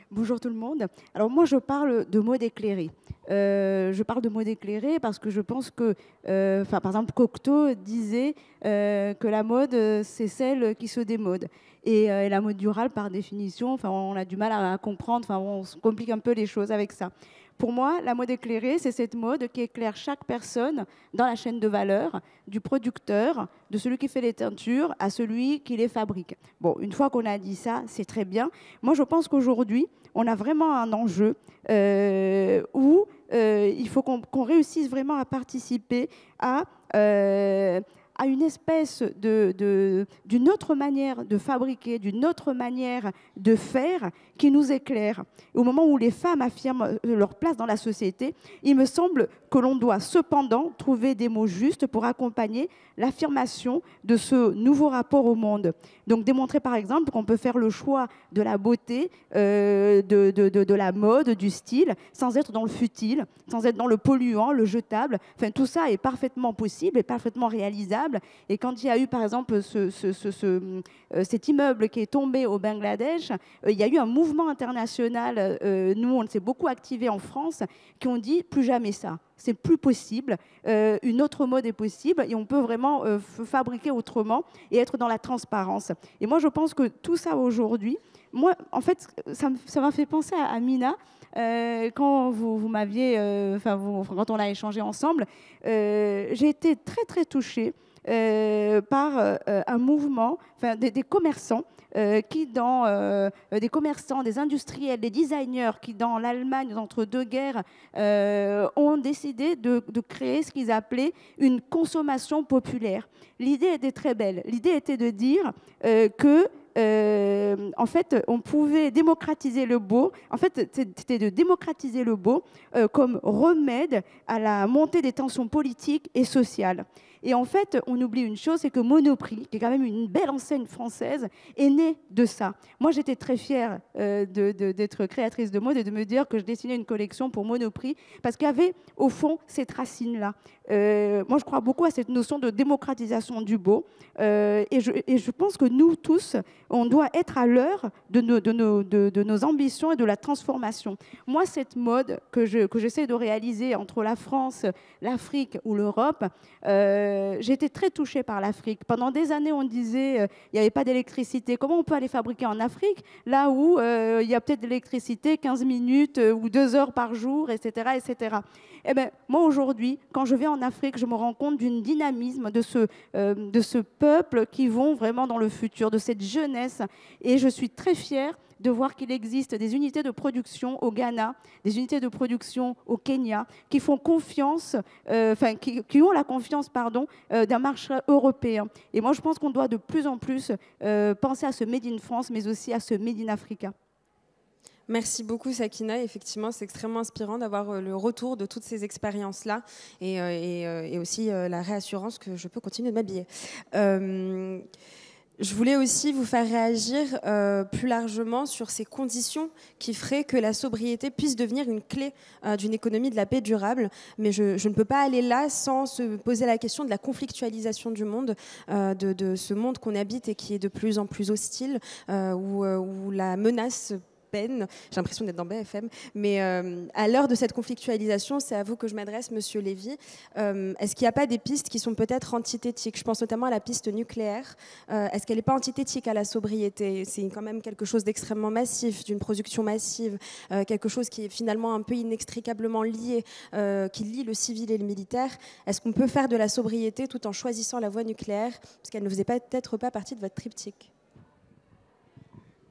Bonjour tout le monde. Alors moi, je parle de mode éclairé. Je parle de mode éclairé parce que je pense que, par exemple, Cocteau disait que la mode, c'est celle qui se démode. Et la mode durable, par définition, on a du mal à comprendre, on se complique un peu les choses avec ça. Pour moi, la mode éclairée, c'est cette mode qui éclaire chaque personne dans la chaîne de valeur, du producteur, de celui qui fait les teintures, à celui qui les fabrique. Bon, une fois qu'on a dit ça, c'est très bien. Moi, je pense qu'aujourd'hui, on a vraiment un enjeu où il faut qu'on réussisse vraiment à participer à à une espèce d'une autre manière de fabriquer, d'une autre manière de faire qui nous éclaire. Au moment où les femmes affirment leur place dans la société, il me semble que l'on doit cependant trouver des mots justes pour accompagner l'affirmation de ce nouveau rapport au monde. Donc démontrer par exemple qu'on peut faire le choix de la beauté, de la mode, du style, sans être dans le futile, sans être dans le polluant, le jetable. Enfin, tout ça est parfaitement possible et parfaitement réalisable. Et quand il y a eu par exemple cet immeuble qui est tombé au Bangladesh, il y a eu un mouvement international, nous on s'est beaucoup activé en France, qui ont dit plus jamais ça. C'est plus possible, une autre mode est possible et on peut vraiment fabriquer autrement et être dans la transparence. Et moi, je pense que tout ça aujourd'hui, moi, en fait, ça m'a fait penser à Mina, quand vous m'aviez, quand on a échangé ensemble, j'ai été très, très touchée par un mouvement, des commerçants, des commerçants, des industriels, des designers qui, dans l'Allemagne entre deux guerres, ont décidé de créer ce qu'ils appelaient une consommation populaire. L'idée était très belle. L'idée était de dire que en fait, on pouvait démocratiser le beau. En fait, c'était de démocratiser le beau comme remède à la montée des tensions politiques et sociales. Et en fait, on oublie une chose, c'est que Monoprix, qui est quand même une belle enseigne française, est née de ça. Moi, j'étais très fière d'être créatrice de mode et de me dire que je dessinais une collection pour Monoprix, parce qu'il y avait, au fond, cette racine-là. Moi, je crois beaucoup à cette notion de démocratisation du beau. Et je pense que nous tous, on doit être à l'heure de nos ambitions et de la transformation. Moi, cette mode que j'essaie de réaliser entre la France, l'Afrique ou l'Europe, j'ai été très touchée par l'Afrique. Pendant des années, on disait il n'y avait pas d'électricité. Comment on peut aller fabriquer en Afrique, là où il y a peut-être de l'électricité 15 minutes ou 2 heures par jour, etc. etc. Eh bien, moi, aujourd'hui, quand je vais en Afrique, je me rends compte d'une dynamisme de ce peuple qui vont vraiment dans le futur, de cette jeunesse. Et je suis très fière de voir qu'il existe des unités de production au Ghana, des unités de production au Kenya, qui font confiance, qui ont la confiance, d'un marché européen. Et moi, je pense qu'on doit de plus en plus penser à ce Made in France, mais aussi à ce Made in Africa. Merci beaucoup, Sakina. Effectivement, c'est extrêmement inspirant d'avoir le retour de toutes ces expériences-là et aussi la réassurance que je peux continuer de m'habiller. Je voulais aussi vous faire réagir plus largement sur ces conditions qui feraient que la sobriété puisse devenir une clé d'une économie de la paix durable. Mais je ne peux pas aller là sans se poser la question de la conflictualisation du monde, de ce monde qu'on habite et qui est de plus en plus hostile, où la menace peine. J'ai l'impression d'être dans BFM. Mais à l'heure de cette conflictualisation, c'est à vous que je m'adresse, Monsieur Lévy. Est-ce qu'il n'y a pas des pistes qui sont peut-être antithétiques ? Je pense notamment à la piste nucléaire. Est-ce qu'elle n'est pas antithétique à la sobriété ? C'est quand même quelque chose d'extrêmement massif, d'une production massive, quelque chose qui est finalement un peu inextricablement lié, qui lie le civil et le militaire. Est-ce qu'on peut faire de la sobriété tout en choisissant la voie nucléaire ? Parce qu'elle ne faisait peut-être pas partie de votre triptyque.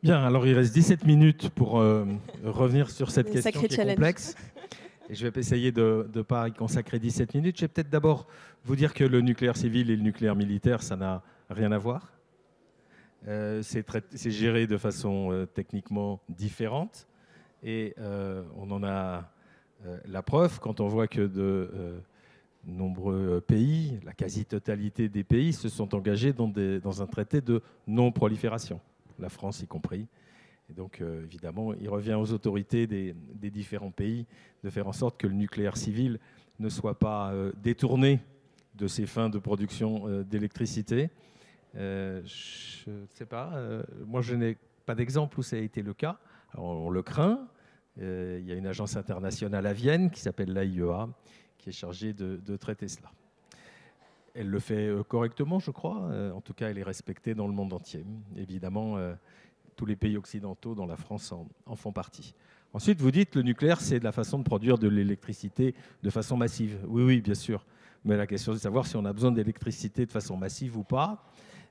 Bien, alors il reste 17 minutes pour revenir sur cette question qui est complexe. Et je vais essayer de ne pas y consacrer 17 minutes. Je vais peut-être d'abord vous dire que le nucléaire civil et le nucléaire militaire, ça n'a rien à voir. C'est géré de façon techniquement différente. Et on en a la preuve quand on voit que de nombreux pays, la quasi-totalité des pays, se sont engagés dans un traité de non-prolifération. La France y compris. Et donc, évidemment, il revient aux autorités des différents pays de faire en sorte que le nucléaire civil ne soit pas détourné de ses fins de production d'électricité. Je ne sais pas. Moi, je n'ai pas d'exemple où ça a été le cas. Alors, on le craint. Il y a une agence internationale à Vienne qui s'appelle l'AIEA, qui est chargée de traiter cela. Elle le fait correctement, je crois. En tout cas, elle est respectée dans le monde entier. Évidemment, tous les pays occidentaux, dont la France, en font partie. Ensuite, vous dites que le nucléaire, c'est la façon de produire de l'électricité de façon massive. Oui, oui, bien sûr. Mais la question est de savoir si on a besoin d'électricité de façon massive ou pas.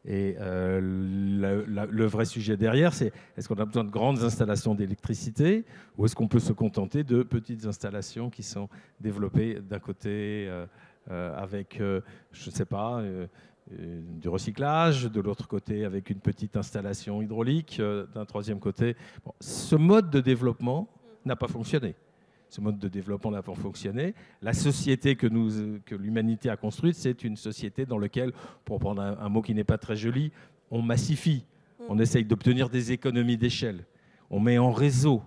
Et le vrai sujet derrière, c'est est-ce qu'on a besoin de grandes installations d'électricité ou est-ce qu'on peut se contenter de petites installations qui sont développées d'un côté avec, je ne sais pas, du recyclage, de l'autre côté avec une petite installation hydraulique, d'un troisième côté. Bon, ce mode de développement n'a pas fonctionné. Ce mode de développement n'a pas fonctionné. La société que l'humanité a construite, c'est une société dans laquelle, pour prendre un mot qui n'est pas très joli, on massifie. On essaye d'obtenir des économies d'échelle. On met en réseau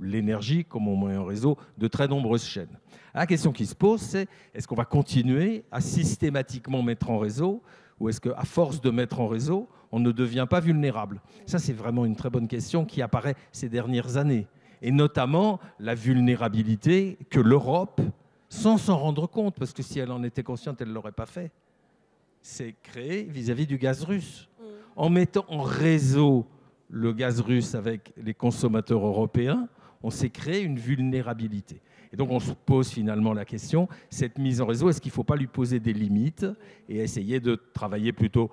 l'énergie comme on met en réseau de très nombreuses chaînes. La question qui se pose, c'est est-ce qu'on va continuer à systématiquement mettre en réseau ou est-ce qu'à force de mettre en réseau, on ne devient pas vulnérable? Ça, c'est vraiment une très bonne question qui apparaît ces dernières années. Et notamment la vulnérabilité que l'Europe, sans s'en rendre compte, parce que si elle en était consciente, elle ne l'aurait pas fait, s'est créée vis-à-vis du gaz russe. En mettant en réseau le gaz russe avec les consommateurs européens, on s'est créé une vulnérabilité. Et donc on se pose finalement la question, cette mise en réseau, est-ce qu'il ne faut pas lui poser des limites et essayer de travailler plutôt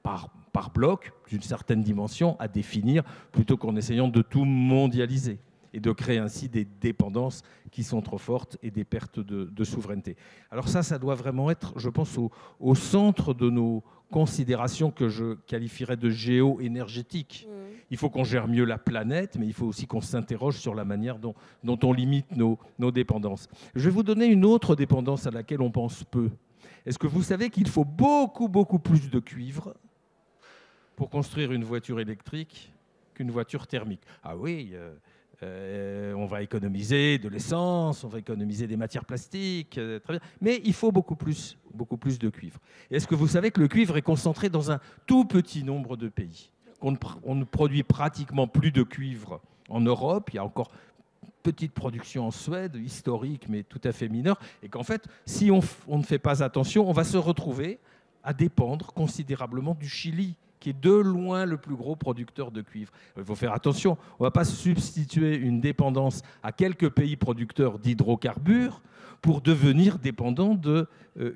par bloc, d'une certaine dimension, à définir, plutôt qu'en essayant de tout mondialiser et de créer ainsi des dépendances qui sont trop fortes et des pertes de souveraineté. Alors ça doit vraiment être, je pense, au centre de nos considérations que je qualifierais de géo-énergétiques. Il faut qu'on gère mieux la planète, mais il faut aussi qu'on s'interroge sur la manière dont on limite nos dépendances. Je vais vous donner une autre dépendance à laquelle on pense peu. Est-ce que vous savez qu'il faut beaucoup, beaucoup plus de cuivre pour construire une voiture électrique qu'une voiture thermique? Ah oui, on va économiser de l'essence, on va économiser des matières plastiques, très bien. Mais il faut beaucoup plus de cuivre. Et est-ce que vous savez que le cuivre est concentré dans un tout petit nombre de pays? On ne produit pratiquement plus de cuivre en Europe. Il y a encore une petite production en Suède, historique, mais tout à fait mineure. Et qu'en fait, si on ne fait pas attention, on va se retrouver à dépendre considérablement du Chili, qui est de loin le plus gros producteur de cuivre. Il faut faire attention, on ne va pas substituer une dépendance à quelques pays producteurs d'hydrocarbures pour devenir dépendant de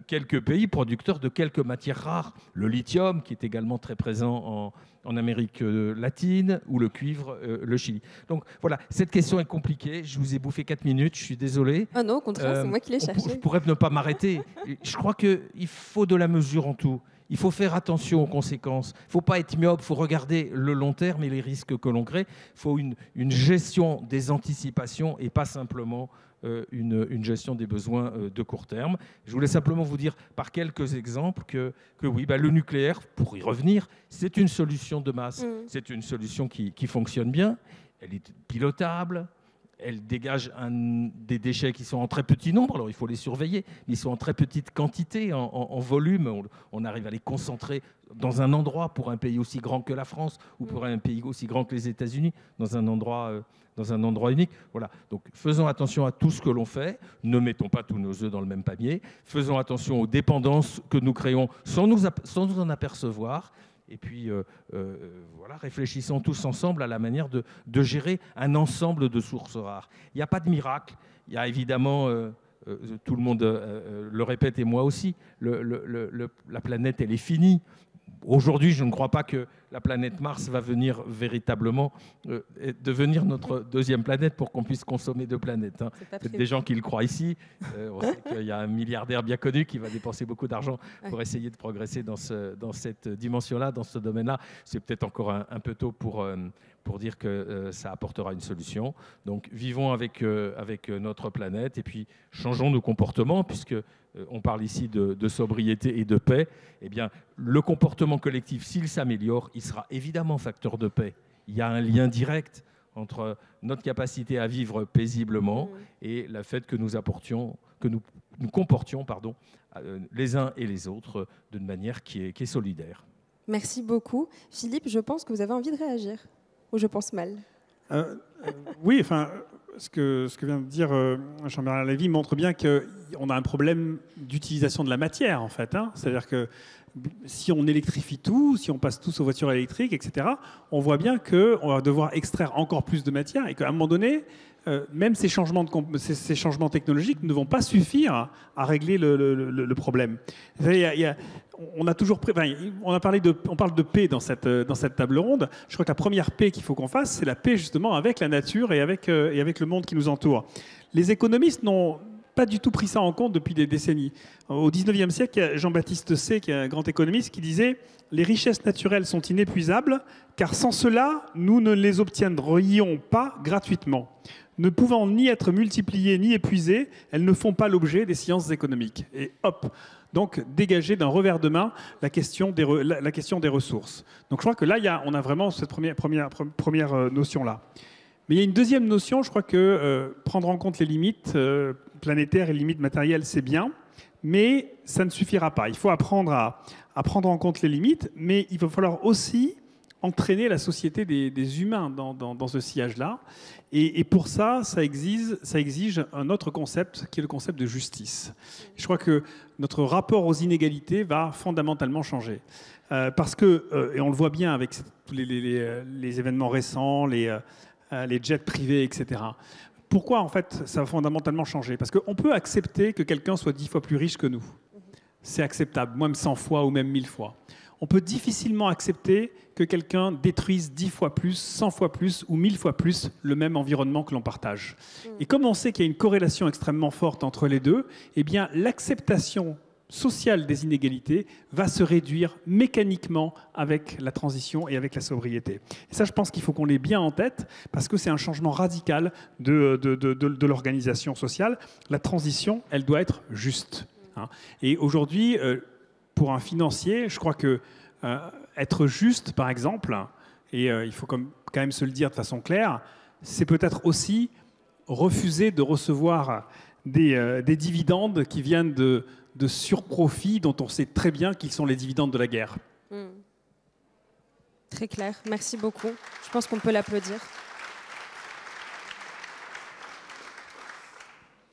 quelques pays producteurs de quelques matières rares. Le lithium, qui est également très présent en Amérique latine, ou le cuivre, le Chili. Donc voilà, cette question est compliquée. Je vous ai bouffé 4 minutes, je suis désolé. Ah non, au contraire, c'est moi qui l'ai cherché. Je pourrais ne pas m'arrêter. Je crois qu'il faut de la mesure en tout. Il faut faire attention aux conséquences. Il ne faut pas être myope, il faut regarder le long terme et les risques que l'on crée. Il faut une gestion des anticipations et pas simplement une gestion des besoins de court terme. Je voulais simplement vous dire par quelques exemples que oui, le nucléaire, pour y revenir, c'est une solution de masse. C'est une solution qui fonctionne bien, elle est pilotable. Elle dégage des déchets qui sont en très petit nombre, alors il faut les surveiller, mais ils sont en très petite quantité, en volume. On arrive à les concentrer dans un endroit pour un pays aussi grand que la France ou pour un pays aussi grand que les États-Unis, dans un endroit unique. Voilà. Donc faisons attention à tout ce que l'on fait, ne mettons pas tous nos œufs dans le même panier, faisons attention aux dépendances que nous créons sans nous en apercevoir. Et puis, voilà, réfléchissons tous ensemble à la manière de gérer un ensemble de sources rares. Il n'y a pas de miracle. Il y a évidemment, tout le monde le répète et moi aussi, la planète, elle est finie. Aujourd'hui, je ne crois pas que la planète Mars va venir véritablement devenir notre deuxième planète pour qu'on puisse consommer 2 planètes. Hein. Peut-être des gens qui le croient ici. On sait qu'il y a un milliardaire bien connu qui va dépenser beaucoup d'argent pour essayer de progresser dans cette dimension-là, dans ce domaine-là. C'est peut-être encore un peu tôt pour dire que ça apportera une solution. Donc, vivons avec notre planète et puis changeons nos comportements, puisque on parle ici de sobriété et de paix. Eh bien, le comportement collectif, s'il s'améliore, il sera évidemment facteur de paix. Il y a un lien direct entre notre capacité à vivre paisiblement et le fait que nous comportions les uns et les autres d'une manière qui est solidaire. Merci beaucoup. Philippe, je pense que vous avez envie de réagir. Ou je pense mal. Oui, enfin, ce que vient de dire Jean-Bernard Lévy montre bien qu'on a un problème d'utilisation de la matière, en fait. Hein. C'est-à-dire que si on électrifie tout, si on passe tous aux voitures électriques, etc., on voit bien qu'on va devoir extraire encore plus de matière et qu'à un moment donné, même ces changements technologiques ne vont pas suffire à régler le problème. On parle de paix dans cette table ronde. Je crois que la première paix qu'il faut qu'on fasse, c'est la paix justement avec la nature et avec le monde qui nous entoure. Les économistes n'ont pas du tout pris ça en compte depuis des décennies. Au 19e siècle, il y a Jean-Baptiste Say, qui est un grand économiste, qui disait « Les richesses naturelles sont inépuisables, car sans cela, nous ne les obtiendrions pas gratuitement. Ne pouvant ni être multipliées ni épuisées, elles ne font pas l'objet des sciences économiques. » Et hop, donc dégager d'un revers de main la question des ressources. Donc je crois que là, on a vraiment cette première notion-là. Mais il y a une deuxième notion, je crois que prendre en compte les limites planétaires et les limites matérielles, c'est bien, mais ça ne suffira pas. Il faut apprendre à prendre en compte les limites, mais il va falloir aussi entraîner la société des humains dans ce sillage-là. Et pour ça, ça exige un autre concept, qui est le concept de justice. Je crois que notre rapport aux inégalités va fondamentalement changer. Parce que, et on le voit bien avec tous les événements récents, les jets privés, etc. Pourquoi, en fait, ça va fondamentalement changer? Parce qu'on peut accepter que quelqu'un soit 10 fois plus riche que nous. C'est acceptable, même 100 fois ou même 1000 fois. On peut difficilement accepter que quelqu'un détruise 10 fois plus, 100 fois plus ou 1000 fois plus le même environnement que l'on partage. Et comme on sait qu'il y a une corrélation extrêmement forte entre les deux, eh bien, l'acceptation sociale des inégalités va se réduire mécaniquement avec la transition et avec la sobriété. Et ça, je pense qu'il faut qu'on l'ait bien en tête, parce que c'est un changement radical de l'organisation sociale. La transition, elle doit être juste. Et aujourd'hui, pour un financier, je crois que être juste, par exemple, et il faut quand même se le dire de façon claire, c'est peut-être aussi refuser de recevoir des dividendes qui viennent de surprofits dont on sait très bien qu'ils sont les dividendes de la guerre. Très clair, merci beaucoup. Je pense qu'on peut l'applaudir.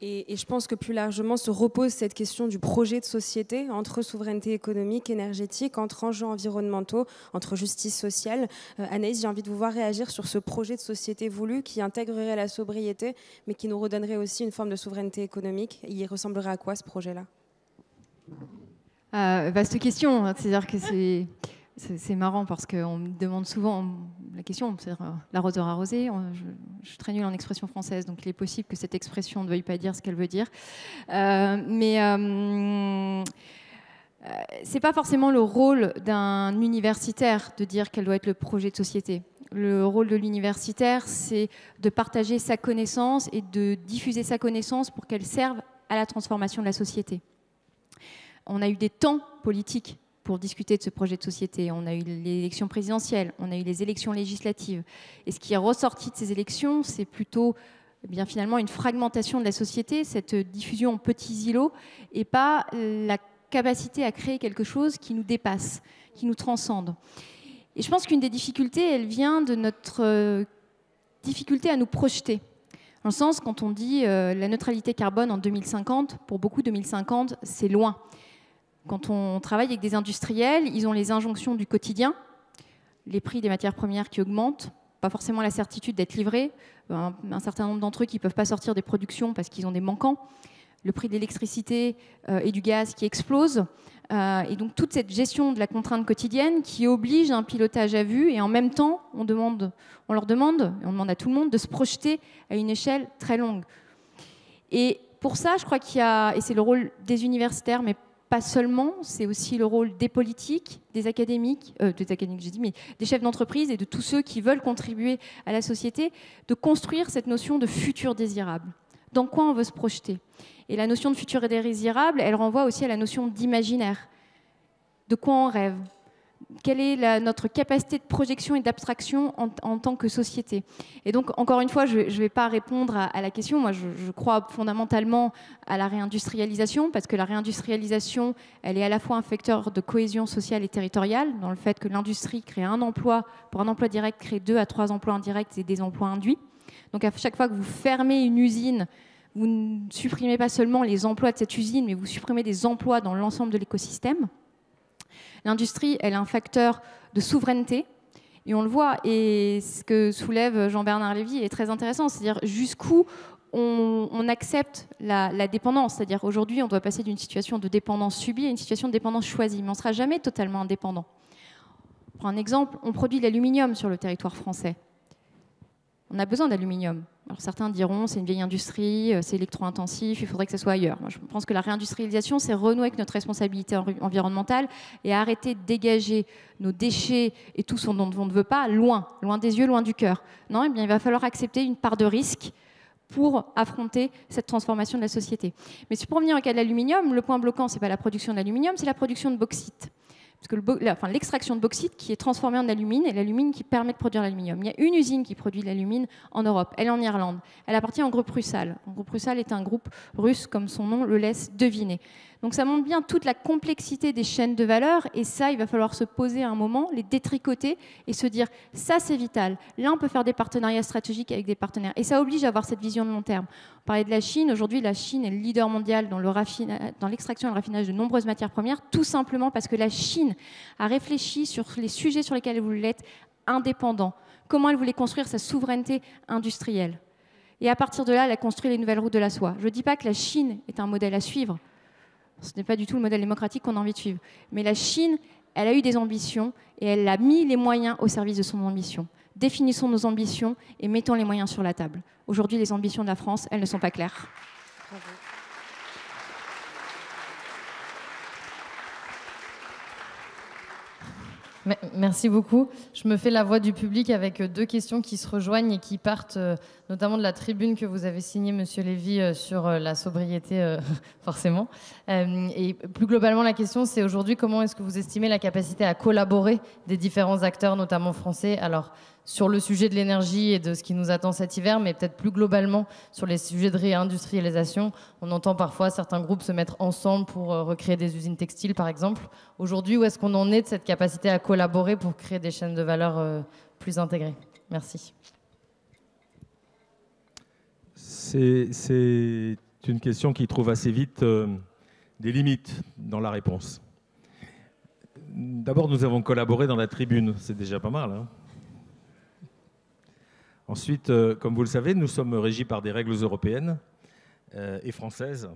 Et je pense que plus largement se repose cette question du projet de société entre souveraineté économique, énergétique, entre enjeux environnementaux, entre justice sociale. Anaïs, j'ai envie de vous voir réagir sur ce projet de société voulu qui intégrerait la sobriété, mais qui nous redonnerait aussi une forme de souveraineté économique. Il ressemblerait à quoi ce projet-là? Vaste question, c'est-à-dire que c'est marrant parce qu'on me demande souvent la question, c'est-à-dire l'arroseur arrosé. Je suis très nulle en expression française, donc il est possible que cette expression ne veuille pas dire ce qu'elle veut dire. C'est pas forcément le rôle d'un universitaire de dire quel doit être le projet de société. Le rôle de l'universitaire, c'est de partager sa connaissance et de diffuser sa connaissance pour qu'elle serve à la transformation de la société. On a eu des temps politiques pour discuter de ce projet de société. On a eu l'élection présidentielle, on a eu les élections législatives. Et ce qui est ressorti de ces élections, c'est plutôt finalement une fragmentation de la société, cette diffusion en petits îlots, et pas la capacité à créer quelque chose qui nous dépasse, qui nous transcende. Et je pense qu'une des difficultés, elle vient de notre difficulté à nous projeter. Dans le sens, quand on dit la neutralité carbone en 2050, pour beaucoup 2050, c'est loin. Quand on travaille avec des industriels, ils ont les injonctions du quotidien, les prix des matières premières qui augmentent, pas forcément la certitude d'être livrés, un certain nombre d'entre eux qui ne peuvent pas sortir des productions parce qu'ils ont des manquants, le prix de l'électricité et du gaz qui explose, et donc toute cette gestion de la contrainte quotidienne qui oblige un pilotage à vue, et en même temps, on leur demande, et on demande à tout le monde de se projeter à une échelle très longue. Et pour ça, je crois qu'il y a, et c'est le rôle des universitaires, mais pas seulement, c'est aussi le rôle des politiques, des académiques, j'ai dit, mais des chefs d'entreprise et de tous ceux qui veulent contribuer à la société, de construire cette notion de futur désirable. Dans quoi on veut se projeter? Et la notion de futur désirable, elle renvoie aussi à la notion d'imaginaire. De quoi on rêve? Quelle est notre capacité de projection et d'abstraction en tant que société? Et donc, encore une fois, je ne vais pas répondre à la question. Moi, je crois fondamentalement à la réindustrialisation, parce que la réindustrialisation, elle est à la fois un facteur de cohésion sociale et territoriale, dans le fait que l'industrie crée un emploi, pour un emploi direct, crée 2 à 3 emplois indirects et des emplois induits. Donc, à chaque fois que vous fermez une usine, vous ne supprimez pas seulement les emplois de cette usine, mais vous supprimez des emplois dans l'ensemble de l'écosystème. L'industrie, elle est un facteur de souveraineté, et on le voit, et ce que soulève Jean-Bernard Lévy est très intéressant, c'est-à-dire jusqu'où on accepte la dépendance. C'est-à-dire aujourd'hui, on doit passer d'une situation de dépendance subie à une situation de dépendance choisie, mais on ne sera jamais totalement indépendant. On prend un exemple, on produit de l'aluminium sur le territoire français. On a besoin d'aluminium. Alors certains diront c'est une vieille industrie, c'est électro-intensif, il faudrait que ça soit ailleurs. Moi, je pense que la réindustrialisation, c'est renouer avec notre responsabilité environnementale et arrêter de dégager nos déchets et tout ce dont on ne veut pas loin des yeux, loin du cœur. Non, eh bien, il va falloir accepter une part de risque pour affronter cette transformation de la société. Mais pour revenir au cas de l'aluminium, le point bloquant, ce n'est pas la production d'aluminium, c'est la production de bauxite. Parce que l'extraction de bauxite qui est transformée en alumine et l'alumine qui permet de produire l'aluminium. Il y a une usine qui produit de l'alumine en Europe, elle est en Irlande. Elle appartient au groupe Rusal. Le groupe Rusal est un groupe russe, comme son nom le laisse deviner. Donc ça montre bien toute la complexité des chaînes de valeur et ça, il va falloir se poser à un moment, les détricoter et se dire ça c'est vital. Là, on peut faire des partenariats stratégiques avec des partenaires et ça oblige à avoir cette vision de long terme. On parlait de la Chine. Aujourd'hui, la Chine est le leader mondial dans l'extraction et le raffinage de nombreuses matières premières, tout simplement parce que la Chine a réfléchi sur les sujets sur lesquels elle voulait être indépendante. Comment elle voulait construire sa souveraineté industrielle. Et à partir de là, elle a construit les nouvelles routes de la soie. Je ne dis pas que la Chine est un modèle à suivre. Ce n'est pas du tout le modèle démocratique qu'on a envie de suivre. Mais la Chine, elle a eu des ambitions et elle a mis les moyens au service de son ambition. Définissons nos ambitions et mettons les moyens sur la table. Aujourd'hui, les ambitions de la France, elles ne sont pas claires. Bravo. Merci beaucoup. Je me fais la voix du public avec deux questions qui se rejoignent et qui partent notamment de la tribune que vous avez signée, Monsieur Lévy, sur la sobriété, forcément. Et plus globalement, la question, c'est aujourd'hui, comment est-ce que vous estimez la capacité à collaborer des différents acteurs, notamment français, alors sur le sujet de l'énergie et de ce qui nous attend cet hiver, mais peut-être plus globalement sur les sujets de réindustrialisation. On entend parfois certains groupes se mettre ensemble pour recréer des usines textiles, par exemple. Aujourd'hui, où est-ce qu'on en est de cette capacité à collaborer pour créer des chaînes de valeur plus intégrées? Merci. C'est une question qui trouve assez vite des limites dans la réponse. D'abord, nous avons collaboré dans la tribune, c'est déjà pas mal, hein. Ensuite, comme vous le savez, nous sommes régis par des règles européennes et françaises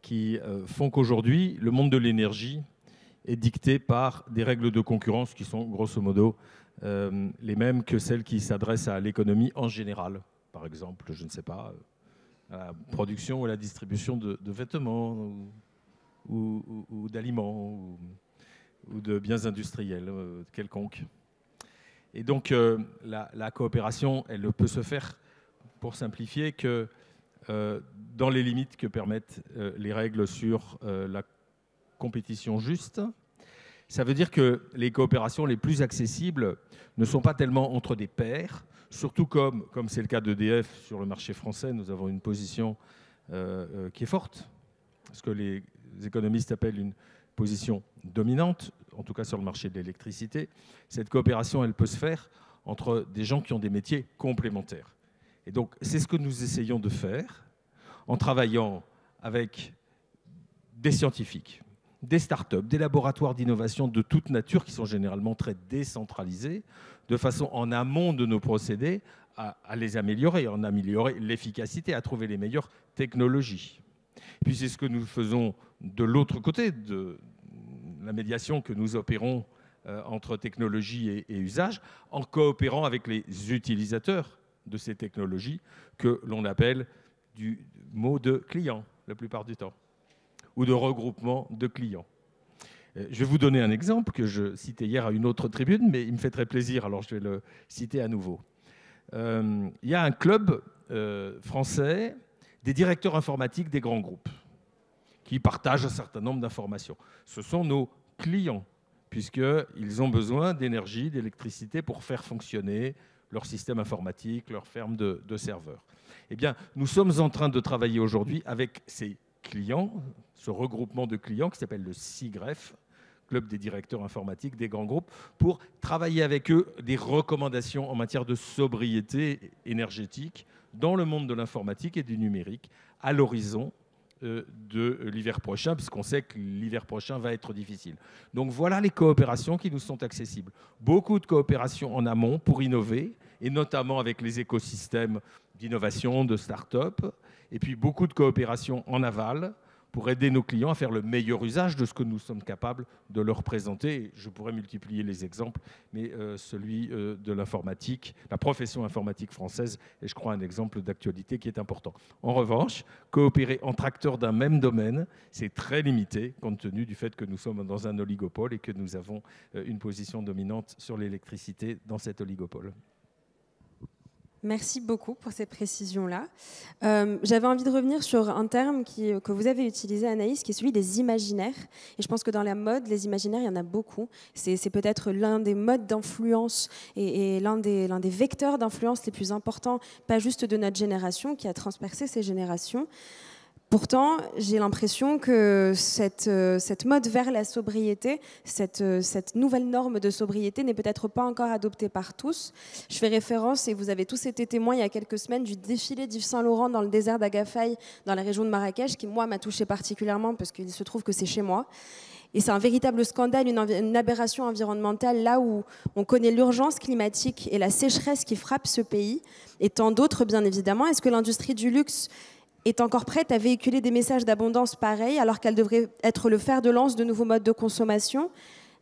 qui font qu'aujourd'hui, le monde de l'énergie est dicté par des règles de concurrence qui sont grosso modo les mêmes que celles qui s'adressent à l'économie en général. Par exemple, je ne sais pas, à la production ou à la distribution de vêtements ou d'aliments ou de biens industriels quelconques. Et donc, la coopération, elle ne peut se faire, pour simplifier, que dans les limites que permettent les règles sur la compétition juste. Ça veut dire que les coopérations les plus accessibles ne sont pas tellement entre des pairs, surtout comme c'est le cas d'EDF sur le marché français, nous avons une position qui est forte, ce que les économistes appellent une position dominante, en tout cas sur le marché de l'électricité. Cette coopération, elle peut se faire entre des gens qui ont des métiers complémentaires. Et donc, c'est ce que nous essayons de faire en travaillant avec des scientifiques, des startups, des laboratoires d'innovation de toute nature qui sont généralement très décentralisés, de façon en amont de nos procédés à les améliorer, en améliorer l'efficacité, à trouver les meilleures technologies. Et puis c'est ce que nous faisons de l'autre côté de la médiation que nous opérons entre technologie et usage, en coopérant avec les utilisateurs de ces technologies que l'on appelle du mot de client la plupart du temps, ou de regroupement de clients. Je vais vous donner un exemple que je citais hier à une autre tribune, mais il me fait très plaisir, alors je vais le citer à nouveau. Il y a un club français des directeurs informatiques des grands groupes qui partagent un certain nombre d'informations. Ce sont nos clients, puisqu'ils ont besoin d'énergie, d'électricité pour faire fonctionner leur système informatique, leur ferme de serveurs. Eh bien, nous sommes en train de travailler aujourd'hui avec ces clients, ce regroupement de clients qui s'appelle le CIGREF, Club des directeurs informatiques des grands groupes, pour travailler avec eux des recommandations en matière de sobriété énergétique dans le monde de l'informatique et du numérique à l'horizon de l'hiver prochain, puisqu'on sait que l'hiver prochain va être difficile. Donc voilà les coopérations qui nous sont accessibles. Beaucoup de coopérations en amont pour innover, et notamment avec les écosystèmes d'innovation, de start-up, et puis beaucoup de coopérations en aval pour aider nos clients à faire le meilleur usage de ce que nous sommes capables de leur présenter. Je pourrais multiplier les exemples, mais celui de l'informatique, la profession informatique française est, je crois, un exemple d'actualité qui est important. En revanche, coopérer entre acteurs d'un même domaine, c'est très limité, compte tenu du fait que nous sommes dans un oligopole et que nous avons une position dominante sur l'électricité dans cet oligopole. Merci beaucoup pour ces précisions-là. J'avais envie de revenir sur un terme que vous avez utilisé, Anaïs, qui est celui des imaginaires. Et je pense que dans la mode, les imaginaires, il y en a beaucoup. C'est peut-être l'un des modes d'influence et l'un des vecteurs d'influence les plus importants, pas juste de notre génération, qui a transpercé ces générations. Pourtant, j'ai l'impression que cette mode vers la sobriété, cette nouvelle norme de sobriété n'est peut-être pas encore adoptée par tous. Je fais référence, et vous avez tous été témoins il y a quelques semaines, du défilé d'Yves Saint-Laurent dans le désert d'Agafay, dans la région de Marrakech, qui, moi, m'a touchée particulièrement parce qu'il se trouve que c'est chez moi. Et c'est un véritable scandale, une aberration environnementale, là où on connaît l'urgence climatique et la sécheresse qui frappe ce pays, et tant d'autres, bien évidemment. Est-ce que l'industrie du luxe est encore prête à véhiculer des messages d'abondance pareils, alors qu'elle devrait être le fer de lance de nouveaux modes de consommation?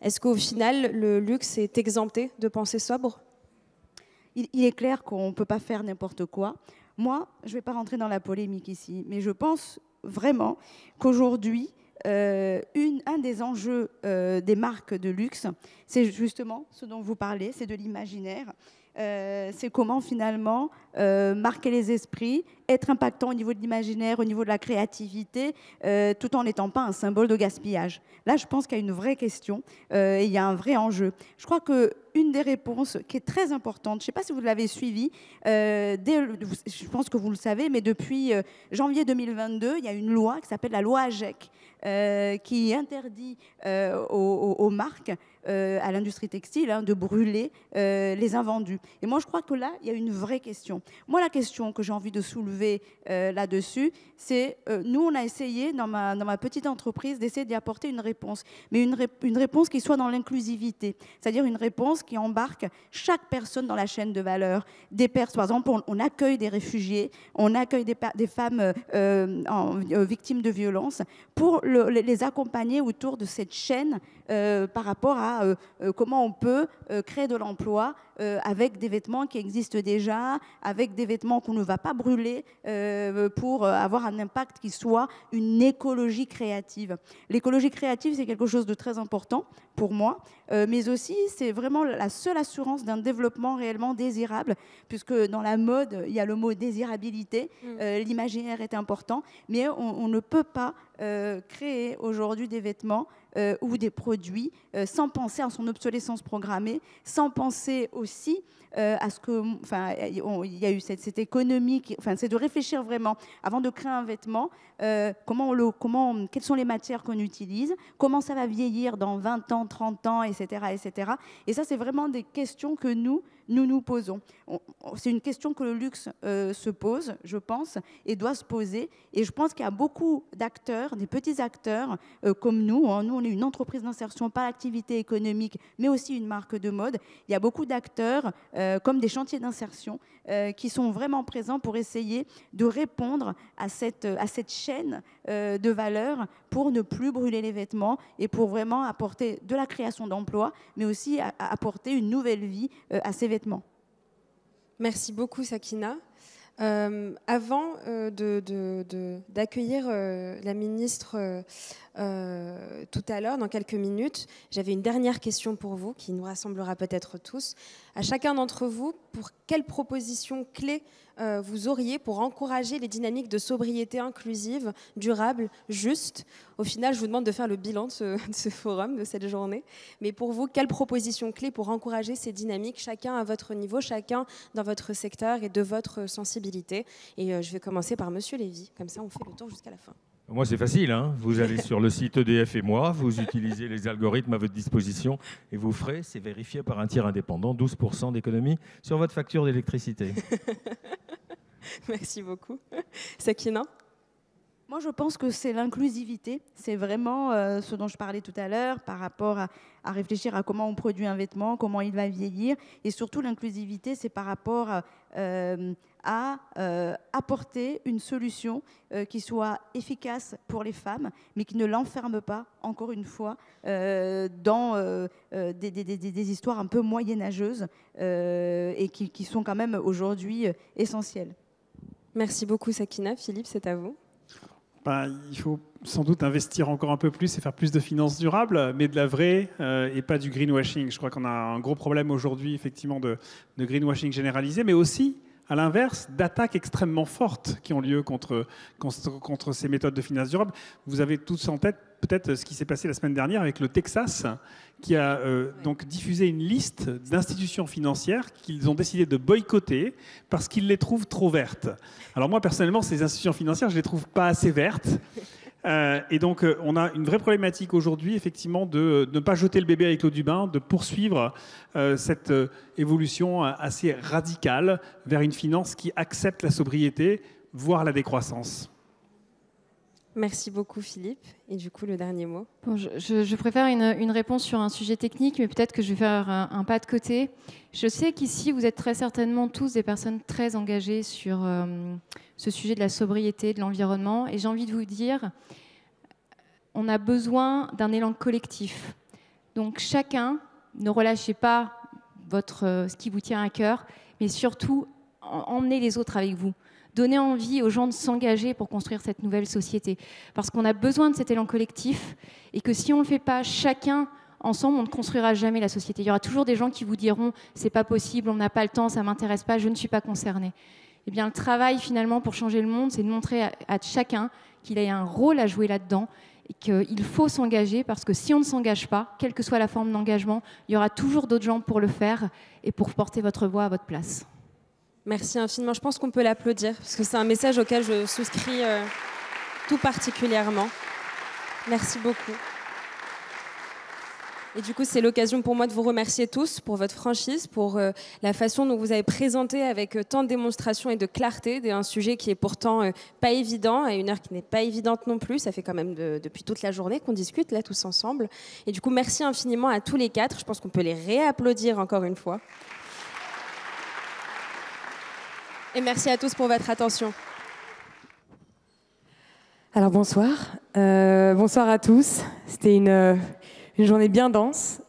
Est-ce qu'au final, le luxe est exempté de pensée sobre? Il est clair qu'on ne peut pas faire n'importe quoi. Moi, je ne vais pas rentrer dans la polémique ici, mais je pense vraiment qu'aujourd'hui, un des enjeux des marques de luxe, c'est justement ce dont vous parlez, c'est de l'imaginaire. C'est comment finalement marquer les esprits, être impactant au niveau de l'imaginaire, au niveau de la créativité, tout en n'étant pas un symbole de gaspillage. Là, je pense qu'il y a une vraie question et il y a un vrai enjeu. Je crois qu'une des réponses qui est très importante, je ne sais pas si vous l'avez suivi, je pense que vous le savez, mais depuis janvier 2022, il y a une loi qui s'appelle la loi AGEC, qui interdit aux marques, à l'industrie textile, de brûler les invendus. Et moi, je crois que là, il y a une vraie question. Moi, la question que j'ai envie de soulever là-dessus, c'est, nous, on a essayé, dans ma petite entreprise, d'essayer d'y apporter une réponse, mais une réponse qui soit dans l'inclusivité, c'est-à-dire une réponse qui embarque chaque personne dans la chaîne de valeur. Par exemple, on accueille des réfugiés, on accueille des femmes victimes de violences pour les accompagner autour de cette chaîne par rapport à comment on peut créer de l'emploi avec des vêtements qui existent déjà, avec des vêtements qu'on ne va pas brûler pour avoir un impact qui soit une écologie créative. L'écologie créative, c'est quelque chose de très important pour moi, mais aussi c'est vraiment la seule assurance d'un développement réellement désirable, puisque dans la mode, il y a le mot désirabilité, l'imaginaire est important, mais on ne peut pas créer aujourd'hui des vêtements ou des produits sans penser à son obsolescence programmée, sans penser aussi à ce que, enfin, il y a eu cette économie, c'est de réfléchir vraiment avant de créer un vêtement, quelles sont les matières qu'on utilise, comment ça va vieillir dans 20 ans, 30 ans, etc., etc. Et ça, c'est vraiment des questions que nous posons. C'est une question que le luxe se pose, je pense, et doit se poser. Et je pense qu'il y a beaucoup d'acteurs, des petits acteurs comme nous. Nous, on est une entreprise d'insertion par l'activité économique, mais aussi une marque de mode. Il y a beaucoup d'acteurs, comme des chantiers d'insertion, qui sont vraiment présents pour essayer de répondre à cette chaîne de valeur pour ne plus brûler les vêtements et pour vraiment apporter de la création d'emplois, mais aussi apporter une nouvelle vie à ces vêtements. Merci beaucoup, Sakina. Avant d'accueillir la ministre tout à l'heure, dans quelques minutes, j'avais une dernière question pour vous qui nous rassemblera peut-être tous. À chacun d'entre vous, pour quelle proposition clé vous auriez pour encourager les dynamiques de sobriété inclusive, durable, juste? Au final, je vous demande de faire le bilan de ce forum, de cette journée. Mais pour vous, quelle proposition clé pour encourager ces dynamiques, chacun à votre niveau, chacun dans votre secteur et de votre sensibilité? Et je vais commencer par Monsieur Lévy, comme ça on fait le tour jusqu'à la fin. Moi, c'est facile, hein. Vous allez sur le site EDF et moi, vous utilisez les algorithmes à votre disposition et vos frais, c'est vérifié par un tiers indépendant, 12% d'économie sur votre facture d'électricité. Merci beaucoup. Sakina? Moi, je pense que c'est l'inclusivité. C'est vraiment ce dont je parlais tout à l'heure par rapport à réfléchir à comment on produit un vêtement, comment il va vieillir. Et surtout, l'inclusivité, c'est par rapport à apporter une solution qui soit efficace pour les femmes, mais qui ne l'enferme pas, encore une fois, dans des histoires un peu moyenâgeuses et qui sont quand même aujourd'hui essentielles. Merci beaucoup, Sakina. Philippe, c'est à vous. Il faut sans doute investir encore un peu plus et faire plus de finances durables, mais de la vraie et pas du greenwashing. Je crois qu'on a un gros problème aujourd'hui, effectivement, de greenwashing généralisé, mais aussi, à l'inverse, d'attaques extrêmement fortes qui ont lieu contre ces méthodes de finances durables. Vous avez tous en tête peut-être ce qui s'est passé la semaine dernière avec le Texas, qui a donc diffusé une liste d'institutions financières qu'ils ont décidé de boycotter parce qu'ils les trouvent trop vertes. Alors moi, personnellement, ces institutions financières, je ne les trouve pas assez vertes. Et donc, on a une vraie problématique aujourd'hui, effectivement, de ne pas jeter le bébé avec l'eau du bain, de poursuivre cette évolution assez radicale vers une finance qui accepte la sobriété, voire la décroissance. Merci beaucoup, Philippe. Et du coup, le dernier mot. Bon, je préfère une réponse sur un sujet technique, mais peut-être que je vais faire un pas de côté. Je sais qu'ici, vous êtes très certainement tous des personnes très engagées sur ce sujet de la sobriété, de l'environnement. Et j'ai envie de vous dire, on a besoin d'un élan collectif. Donc chacun, ne relâchez pas ce qui vous tient à cœur, mais surtout, emmenez les autres avec vous. Donner envie aux gens de s'engager pour construire cette nouvelle société. Parce qu'on a besoin de cet élan collectif et que si on ne le fait pas chacun ensemble, on ne construira jamais la société. Il y aura toujours des gens qui vous diront « c'est pas possible, on n'a pas le temps, ça ne m'intéresse pas, je ne suis pas concerné ». Eh bien, le travail finalement pour changer le monde, c'est de montrer à chacun qu'il a un rôle à jouer là-dedans et qu'il faut s'engager parce que si on ne s'engage pas, quelle que soit la forme d'engagement, il y aura toujours d'autres gens pour le faire et pour porter votre voix à votre place. Merci infiniment. Je pense qu'on peut l'applaudir parce que c'est un message auquel je souscris tout particulièrement. Merci beaucoup. Et du coup, c'est l'occasion pour moi de vous remercier tous pour votre franchise, pour la façon dont vous avez présenté avec tant de démonstration et de clarté un sujet qui est pourtant pas évident, à une heure qui n'est pas évidente non plus. Ça fait quand même depuis toute la journée qu'on discute là tous ensemble. Et du coup, merci infiniment à tous les quatre. Je pense qu'on peut les réapplaudir encore une fois. Et merci à tous pour votre attention. Alors bonsoir. Bonsoir à tous. C'était une journée bien dense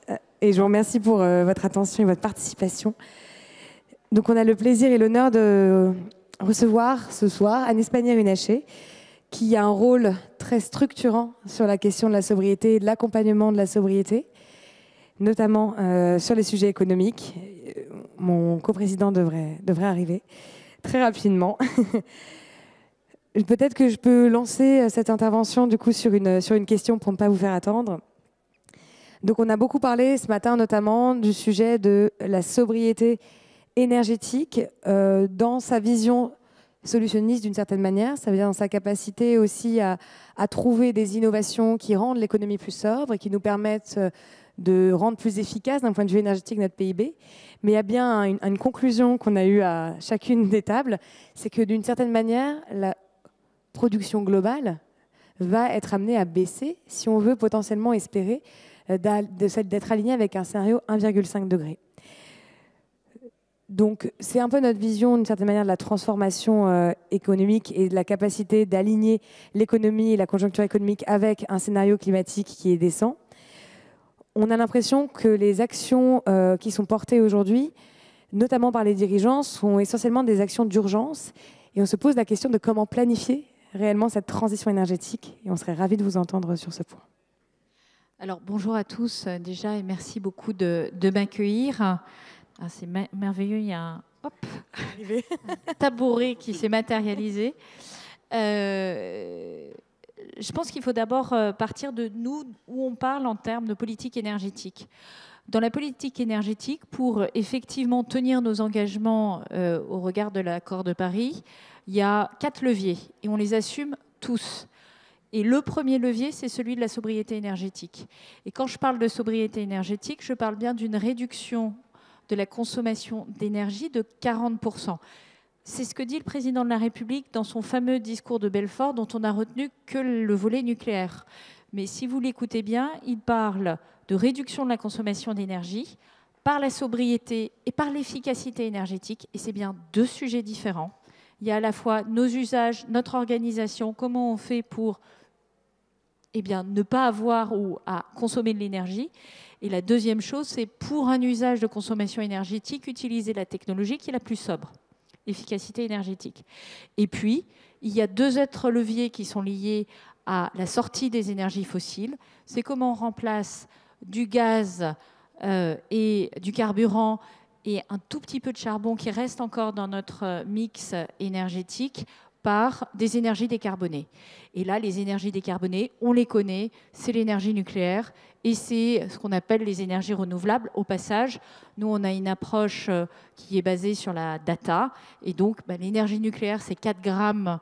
et je vous remercie pour votre attention et votre participation. Donc on a le plaisir et l'honneur de recevoir ce soir Agnès Pannier-Runacher qui a un rôle très structurant sur la question de la sobriété et de l'accompagnement de la sobriété, notamment sur les sujets économiques. Mon coprésident devrait arriver très rapidement. Peut-être que je peux lancer cette intervention du coup sur une question pour ne pas vous faire attendre. Donc on a beaucoup parlé ce matin notamment du sujet de la sobriété énergétique dans sa vision solutionniste d'une certaine manière. Ça veut dire dans sa capacité aussi à trouver des innovations qui rendent l'économie plus sobre et qui nous permettent de rendre plus efficace d'un point de vue énergétique notre PIB. Mais il y a bien une conclusion qu'on a eue à chacune des tables, c'est que d'une certaine manière, la production globale va être amenée à baisser si on veut potentiellement espérer d'être aligné avec un scénario 1,5 degré. Donc c'est un peu notre vision d'une certaine manière de la transformation économique et de la capacité d'aligner l'économie et la conjoncture économique avec un scénario climatique qui est décent. On a l'impression que les actions qui sont portées aujourd'hui, notamment par les dirigeants, sont essentiellement des actions d'urgence. Et on se pose la question de comment planifier réellement cette transition énergétique. Et on serait ravis de vous entendre sur ce point. Alors bonjour à tous déjà et merci beaucoup de m'accueillir. C'est merveilleux, il y a un tabouret qui s'est matérialisé. Je pense qu'il faut d'abord partir de nous où on parle en termes de politique énergétique. Dans la politique énergétique, pour effectivement tenir nos engagements au regard de l'accord de Paris, il y a 4 leviers et on les assume tous. Et le premier levier, c'est celui de la sobriété énergétique. Et quand je parle de sobriété énergétique, je parle bien d'une réduction de la consommation d'énergie de 40%. C'est ce que dit le président de la République dans son fameux discours de Belfort, dont on n'a retenu que le volet nucléaire. Mais si vous l'écoutez bien, il parle de réduction de la consommation d'énergie par la sobriété et par l'efficacité énergétique. Et c'est bien deux sujets différents. Il y a à la fois nos usages, notre organisation, comment on fait pour ne pas avoir ou à consommer de l'énergie. Et la deuxième chose, c'est pour un usage de consommation énergétique, utiliser la technologie qui est la plus sobre. Efficacité énergétique. Et puis, il y a deux autres leviers qui sont liés à la sortie des énergies fossiles. C'est comment on remplace du gaz et du carburant et un tout petit peu de charbon qui reste encore dans notre mix énergétique par des énergies décarbonées. Et là, les énergies décarbonées, on les connaît, c'est l'énergie nucléaire et c'est ce qu'on appelle les énergies renouvelables. Au passage, nous, on a une approche qui est basée sur la data. Et donc, l'énergie nucléaire, c'est 4 grammes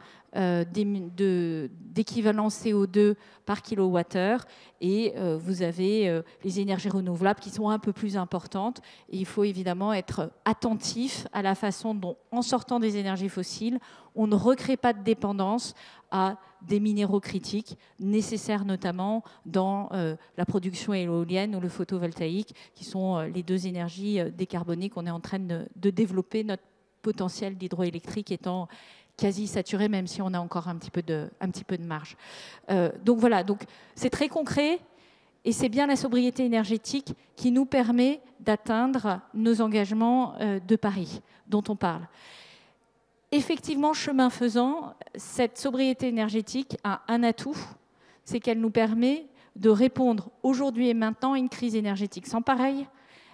d'équivalent CO2 par kilowattheure. Et vous avez les énergies renouvelables qui sont un peu plus importantes. Et il faut évidemment être attentif à la façon dont, en sortant des énergies fossiles, on ne recrée pas de dépendance à des minéraux critiques, nécessaires notamment dans la production éolienne ou le photovoltaïque, qui sont les deux énergies décarbonées qu'on est en train de développer, notre potentiel d'hydroélectrique étant quasi saturé, même si on a encore un petit peu de marge. Donc voilà, c'est très concret, et c'est bien la sobriété énergétique qui nous permet d'atteindre nos engagements de Paris, dont on parle. Effectivement, chemin faisant, cette sobriété énergétique a un atout, c'est qu'elle nous permet de répondre aujourd'hui et maintenant à une crise énergétique sans pareil.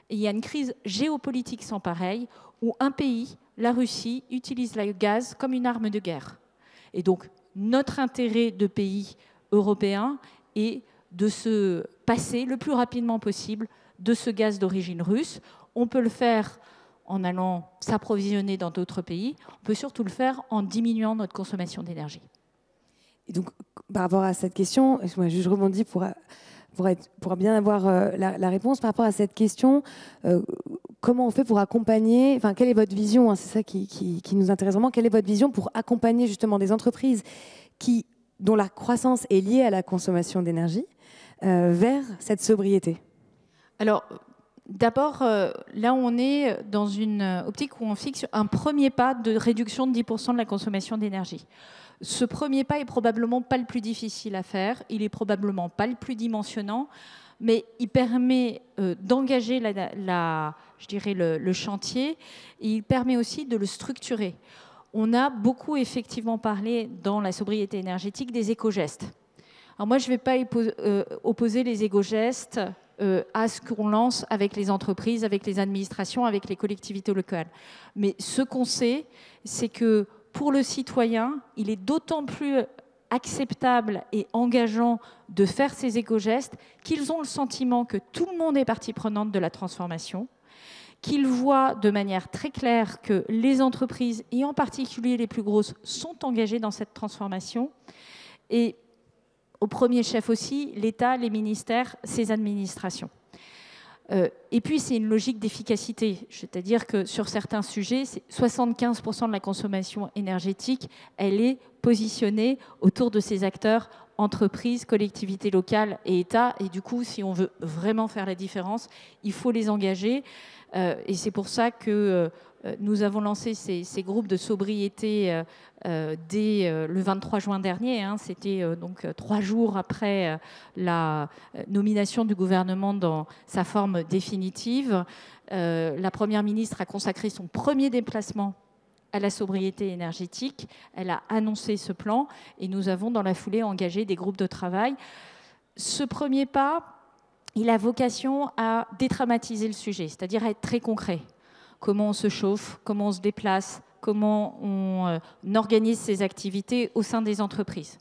Et il y a une crise géopolitique sans pareil, où un pays, la Russie, utilise le gaz comme une arme de guerre. Et donc, notre intérêt de pays européen est de se passer le plus rapidement possible de ce gaz d'origine russe. On peut le faire en allant s'approvisionner dans d'autres pays. On peut surtout le faire en diminuant notre consommation d'énergie. Et donc, par rapport à cette question, je rebondis pour bien avoir la réponse. Par rapport à cette question, comment on fait pour accompagner, enfin, quelle est votre vision, hein, c'est ça qui nous intéresse vraiment, quelle est votre vision pour accompagner justement des entreprises dont la croissance est liée à la consommation d'énergie vers cette sobriété? Alors, d'abord, là, on est dans une optique où on fixe un premier pas de réduction de 10% de la consommation d'énergie. Ce premier pas est probablement pas le plus difficile à faire, il est probablement pas le plus dimensionnant, mais il permet d'engager le chantier, et il permet aussi de le structurer. On a beaucoup effectivement parlé dans la sobriété énergétique des éco-gestes. Alors moi, je ne vais pas opposer les éco-gestes à ce qu'on lance avec les entreprises, avec les administrations, avec les collectivités locales. Mais ce qu'on sait, c'est que pour le citoyen, il est d'autant plus acceptable et engageant de faire ces éco-gestes qu'ils ont le sentiment que tout le monde est partie prenante de la transformation, qu'ils voient de manière très claire que les entreprises, et en particulier les plus grosses, sont engagées dans cette transformation. Et au premier chef aussi, l'État, les ministères, ses administrations. Et puis, c'est une logique d'efficacité. C'est-à-dire que sur certains sujets, 75% de la consommation énergétique, elle est positionnée autour de ces acteurs, entreprises, collectivités locales et État. Et du coup, si on veut vraiment faire la différence, il faut les engager. Et c'est pour ça que nous avons lancé ces groupes de sobriété dès le 23 juin dernier. C'était donc 3 jours après la nomination du gouvernement dans sa forme définitive. La Première ministre a consacré son premier déplacement à la sobriété énergétique. Elle a annoncé ce plan et nous avons dans la foulée engagé des groupes de travail. Ce premier pas, il a vocation à dédramatiser le sujet, c'est-à-dire à être très concret. Comment on se chauffe, comment on se déplace, comment on organise ses activités au sein des entreprises.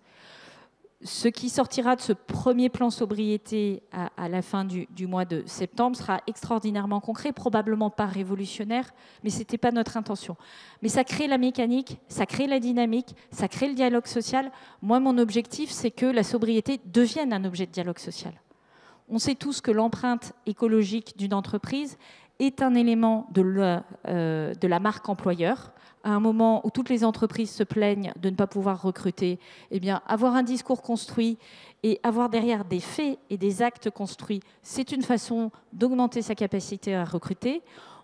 Ce qui sortira de ce premier plan sobriété à la fin du mois de septembre sera extraordinairement concret, probablement pas révolutionnaire, mais ce n'était pas notre intention. Mais ça crée la mécanique, ça crée la dynamique, ça crée le dialogue social. Moi, mon objectif, c'est que la sobriété devienne un objet de dialogue social. On sait tous que l'empreinte écologique d'une entreprise est un élément de la marque employeur, à un moment où toutes les entreprises se plaignent de ne pas pouvoir recruter, eh bien, avoir un discours construit et avoir derrière des faits et des actes construits, c'est une façon d'augmenter sa capacité à recruter.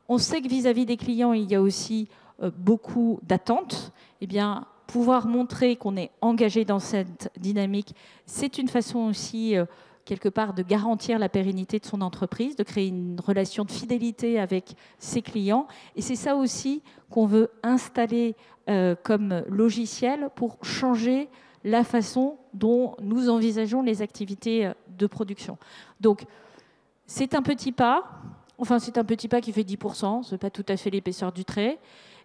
On sait que vis-à-vis des clients, il y a aussi beaucoup d'attentes. Eh bien, pouvoir montrer qu'on est engagé dans cette dynamique, c'est une façon aussi, quelque part, de garantir la pérennité de son entreprise, de créer une relation de fidélité avec ses clients. Et c'est ça aussi qu'on veut installer comme logiciel pour changer la façon dont nous envisageons les activités de production. Donc, c'est un petit pas. Enfin, c'est un petit pas qui fait 10%, ce n'est pas tout à fait l'épaisseur du trait.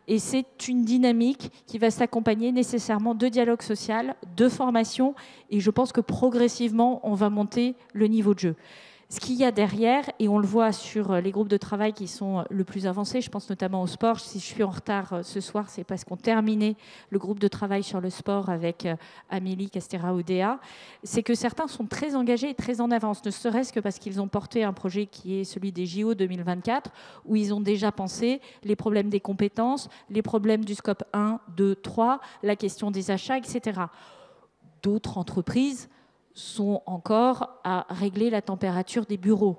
Et c'est une dynamique qui va s'accompagner nécessairement de dialogue social, de formation. Et je pense que progressivement, on va monter le niveau de jeu. Ce qu'il y a derrière, et on le voit sur les groupes de travail qui sont le plus avancés, je pense notamment au sport. Si je suis en retard ce soir, c'est parce qu'on terminait le groupe de travail sur le sport avec Amélie Castera-Oudéa. C'est que certains sont très engagés et très en avance, ne serait-ce que parce qu'ils ont porté un projet qui est celui des JO 2024, où ils ont déjà pensé les problèmes des compétences, les problèmes du scope 1, 2, 3, la question des achats, etc. D'autres entreprises sont encore à régler la température des bureaux.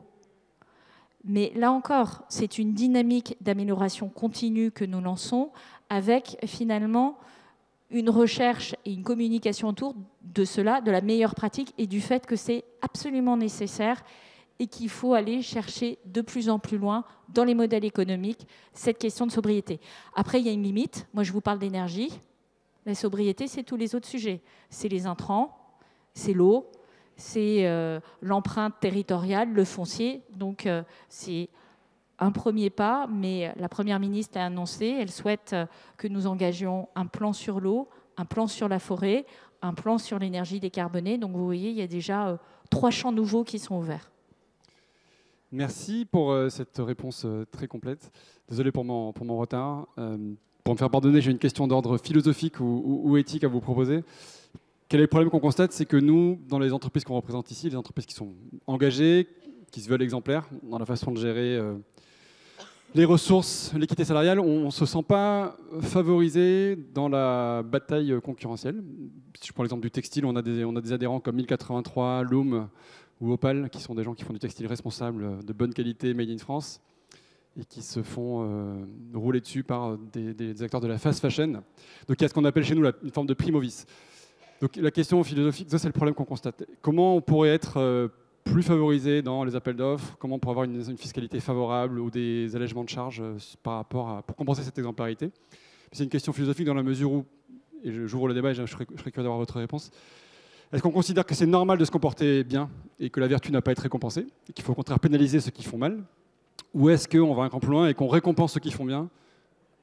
Mais là encore, c'est une dynamique d'amélioration continue que nous lançons avec finalement une recherche et une communication autour de cela, de la meilleure pratique et du fait que c'est absolument nécessaire et qu'il faut aller chercher de plus en plus loin dans les modèles économiques cette question de sobriété. Après, il y a une limite. Moi, je vous parle d'énergie. La sobriété, c'est tous les autres sujets. C'est les intrants, c'est l'eau, c'est l'empreinte territoriale, le foncier. Donc, c'est un premier pas, mais la Première ministre a annoncé, elle souhaite que nous engagions un plan sur l'eau, un plan sur la forêt, un plan sur l'énergie décarbonée. Donc, vous voyez, il y a déjà 3 champs nouveaux qui sont ouverts. Merci pour cette réponse très complète. Désolé pour mon retard. Pour me faire pardonner, j'ai une question d'ordre philosophique ou éthique à vous proposer. Quel est le problème qu'on constate? C'est que nous, dans les entreprises qu'on représente ici, les entreprises qui sont engagées, qui se veulent exemplaires dans la façon de gérer les ressources, l'équité salariale, on ne se sent pas favorisé dans la bataille concurrentielle. Si je prends l'exemple du textile, on a des adhérents comme 1083, Loom ou Opal, qui sont des gens qui font du textile responsable, de bonne qualité, made in France, et qui se font rouler dessus par des acteurs de la fast fashion. Donc il y a ce qu'on appelle chez nous une forme de primo-vice. Donc la question philosophique, ça c'est le problème qu'on constate. Comment on pourrait être plus favorisé dans les appels d'offres? Comment on pourrait avoir une fiscalité favorable ou des allègements de charges pour compenser cette exemplarité? C'est une question philosophique dans la mesure où, et j'ouvre le débat et je serais curieux d'avoir votre réponse, est-ce qu'on considère que c'est normal de se comporter bien et que la vertu n'a pas à être récompensée et qu'il faut au contraire pénaliser ceux qui font mal? Ou est-ce qu'on va un cran plus loin et qu'on récompense ceux qui font bien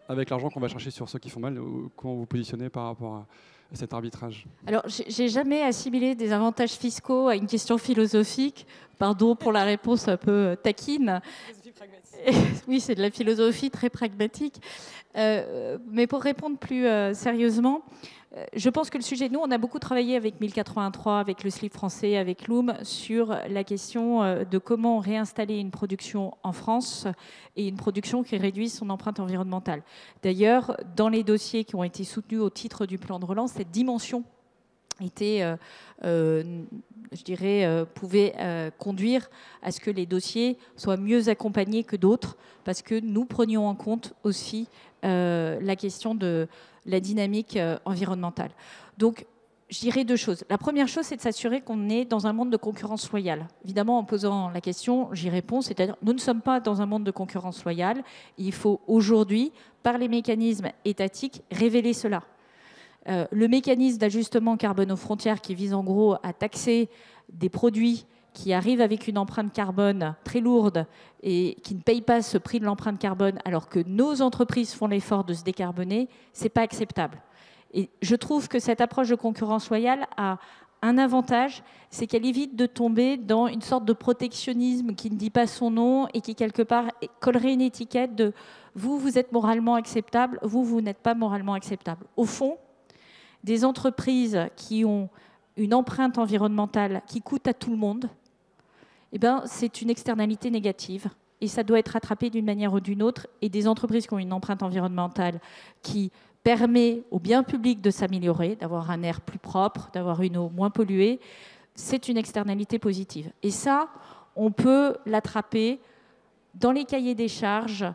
avec l'argent qu'on va chercher sur ceux qui font mal? Comment vous positionnez par rapport à cet arbitrage? Alors, j'ai jamais assimilé des avantages fiscaux à une question philosophique. Pardon pour la réponse un peu taquine. Oui, c'est de la philosophie très pragmatique. Mais pour répondre plus sérieusement, je pense que le sujet, nous, on a beaucoup travaillé avec 1083, avec le slip français, avec Loom, sur la question de comment réinstaller une production en France et une production qui réduise son empreinte environnementale. D'ailleurs, dans les dossiers qui ont été soutenus au titre du plan de relance, cette dimension était, je dirais, pouvait conduire à ce que les dossiers soient mieux accompagnés que d'autres, parce que nous prenions en compte aussi la question de la dynamique environnementale. Donc, je dirais 2 choses. La première chose, c'est de s'assurer qu'on est dans un monde de concurrence loyale. Évidemment, en posant la question, j'y réponds, c'est-à-dire nous ne sommes pas dans un monde de concurrence loyale. Il faut aujourd'hui, par les mécanismes étatiques, révéler cela. Le mécanisme d'ajustement carbone aux frontières qui vise en gros à taxer des produits qui arrivent avec une empreinte carbone très lourde et qui ne payent pas ce prix de l'empreinte carbone alors que nos entreprises font l'effort de se décarboner, ce n'est pas acceptable. Et je trouve que cette approche de concurrence loyale a un avantage, c'est qu'elle évite de tomber dans une sorte de protectionnisme qui ne dit pas son nom et qui, quelque part, collerait une étiquette de « vous, vous êtes moralement acceptable, vous, vous n'êtes pas moralement acceptable ». Au fond, des entreprises qui ont une empreinte environnementale qui coûte à tout le monde, eh ben, c'est une externalité négative. et ça doit être rattrapé d'une manière ou d'une autre. Et des entreprises qui ont une empreinte environnementale qui permet au bien public de s'améliorer, d'avoir un air plus propre, d'avoir une eau moins polluée, c'est une externalité positive. Et ça, on peut l'attraper dans les cahiers des charges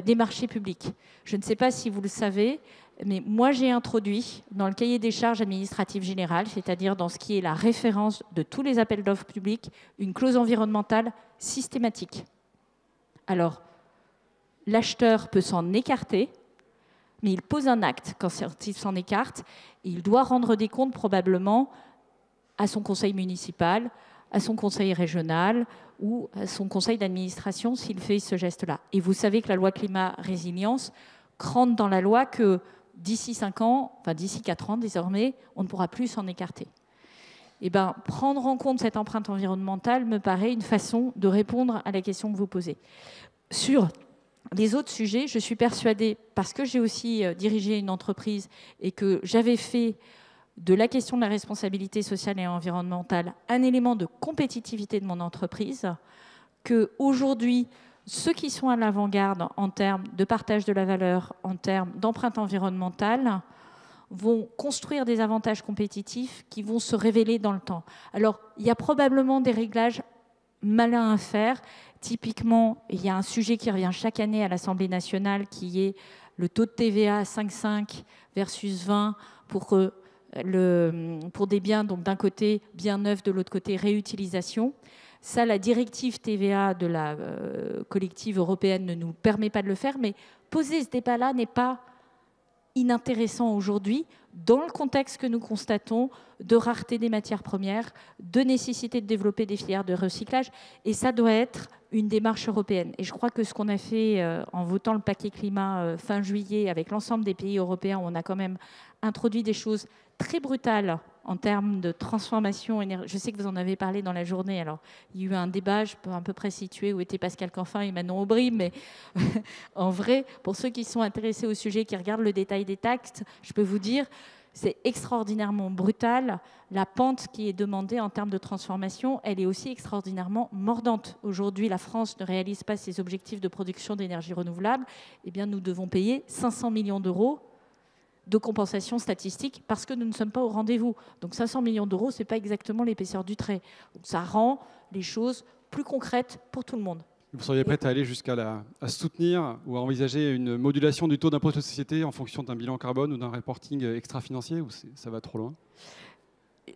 des marchés publics. Je ne sais pas si vous le savez, mais moi j'ai introduit dans le cahier des charges administratives générales, c'est-à-dire dans ce qui est la référence de tous les appels d'offres publics, une clause environnementale systématique. Alors, l'acheteur peut s'en écarter, mais il pose un acte quand il s'en écarte, et il doit rendre des comptes probablement à son conseil municipal, à son conseil régional ou à son conseil d'administration s'il fait ce geste-là. Et vous savez que la loi climat résilience crante dans la loi que d'ici 5 ans, enfin d'ici 4 ans désormais, on ne pourra plus s'en écarter. Eh bien, prendre en compte cette empreinte environnementale me paraît une façon de répondre à la question que vous posez. Sur les autres sujets, je suis persuadée, parce que j'ai aussi dirigé une entreprise et que j'avais fait de la question de la responsabilité sociale et environnementale un élément de compétitivité de mon entreprise, qu'aujourd'hui, ceux qui sont à l'avant-garde en termes de partage de la valeur, en termes d'empreinte environnementale, vont construire des avantages compétitifs qui vont se révéler dans le temps. Alors, il y a probablement des réglages malins à faire. Typiquement, il y a un sujet qui revient chaque année à l'Assemblée nationale qui est le taux de TVA à 5,5 versus 20 pour des biens, donc d'un côté bien neufs, de l'autre côté réutilisation. Ça, la directive TVA de la collective européenne ne nous permet pas de le faire, mais poser ce débat-là n'est pas inintéressant aujourd'hui dans le contexte que nous constatons de rareté des matières premières, de nécessité de développer des filières de recyclage, et ça doit être une démarche européenne. Et je crois que ce qu'on a fait en votant le paquet climat fin juillet avec l'ensemble des pays européens, où on a quand même introduit des choses très brutales en termes de transformation énergétique. Je sais que vous en avez parlé dans la journée. Alors, il y a eu un débat, je peux à peu près situer où étaient Pascal Canfin et Manon Aubry, mais en vrai, pour ceux qui sont intéressés au sujet, qui regardent le détail des taxes, je peux vous dire, c'est extraordinairement brutal. La pente qui est demandée en termes de transformation, elle est aussi extraordinairement mordante. Aujourd'hui, la France ne réalise pas ses objectifs de production d'énergie renouvelable. Eh bien, nous devons payer 500 millions d'euros de compensation statistique parce que nous ne sommes pas au rendez-vous. Donc 500 millions d'euros, ce n'est pas exactement l'épaisseur du trait. Donc ça rend les choses plus concrètes pour tout le monde. Vous seriez prête à aller jusqu'à soutenir ou à envisager une modulation du taux d'impôt de société en fonction d'un bilan carbone ou d'un reporting extra-financier, ou ça va trop loin?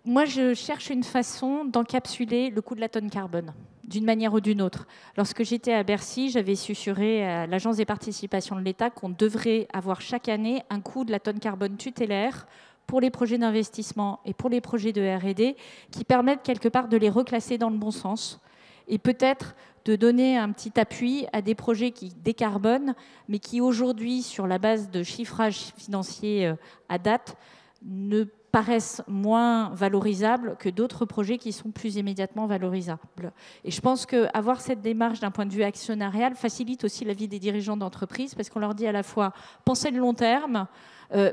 Moi, je cherche une façon d'encapsuler le coût de la tonne carbone, d'une manière ou d'une autre. Lorsque j'étais à Bercy, j'avais susurré à l'Agence des participations de l'État qu'on devrait avoir chaque année un coût de la tonne carbone tutélaire pour les projets d'investissement et pour les projets de R&D qui permettent quelque part de les reclasser dans le bon sens et peut-être de donner un petit appui à des projets qui décarbonent, mais qui aujourd'hui, sur la base de chiffrage financier à date, ne paraissent moins valorisables que d'autres projets qui sont plus immédiatement valorisables. Et je pense qu'avoir cette démarche d'un point de vue actionnarial facilite aussi la vie des dirigeants d'entreprise parce qu'on leur dit à la fois pensez le long terme,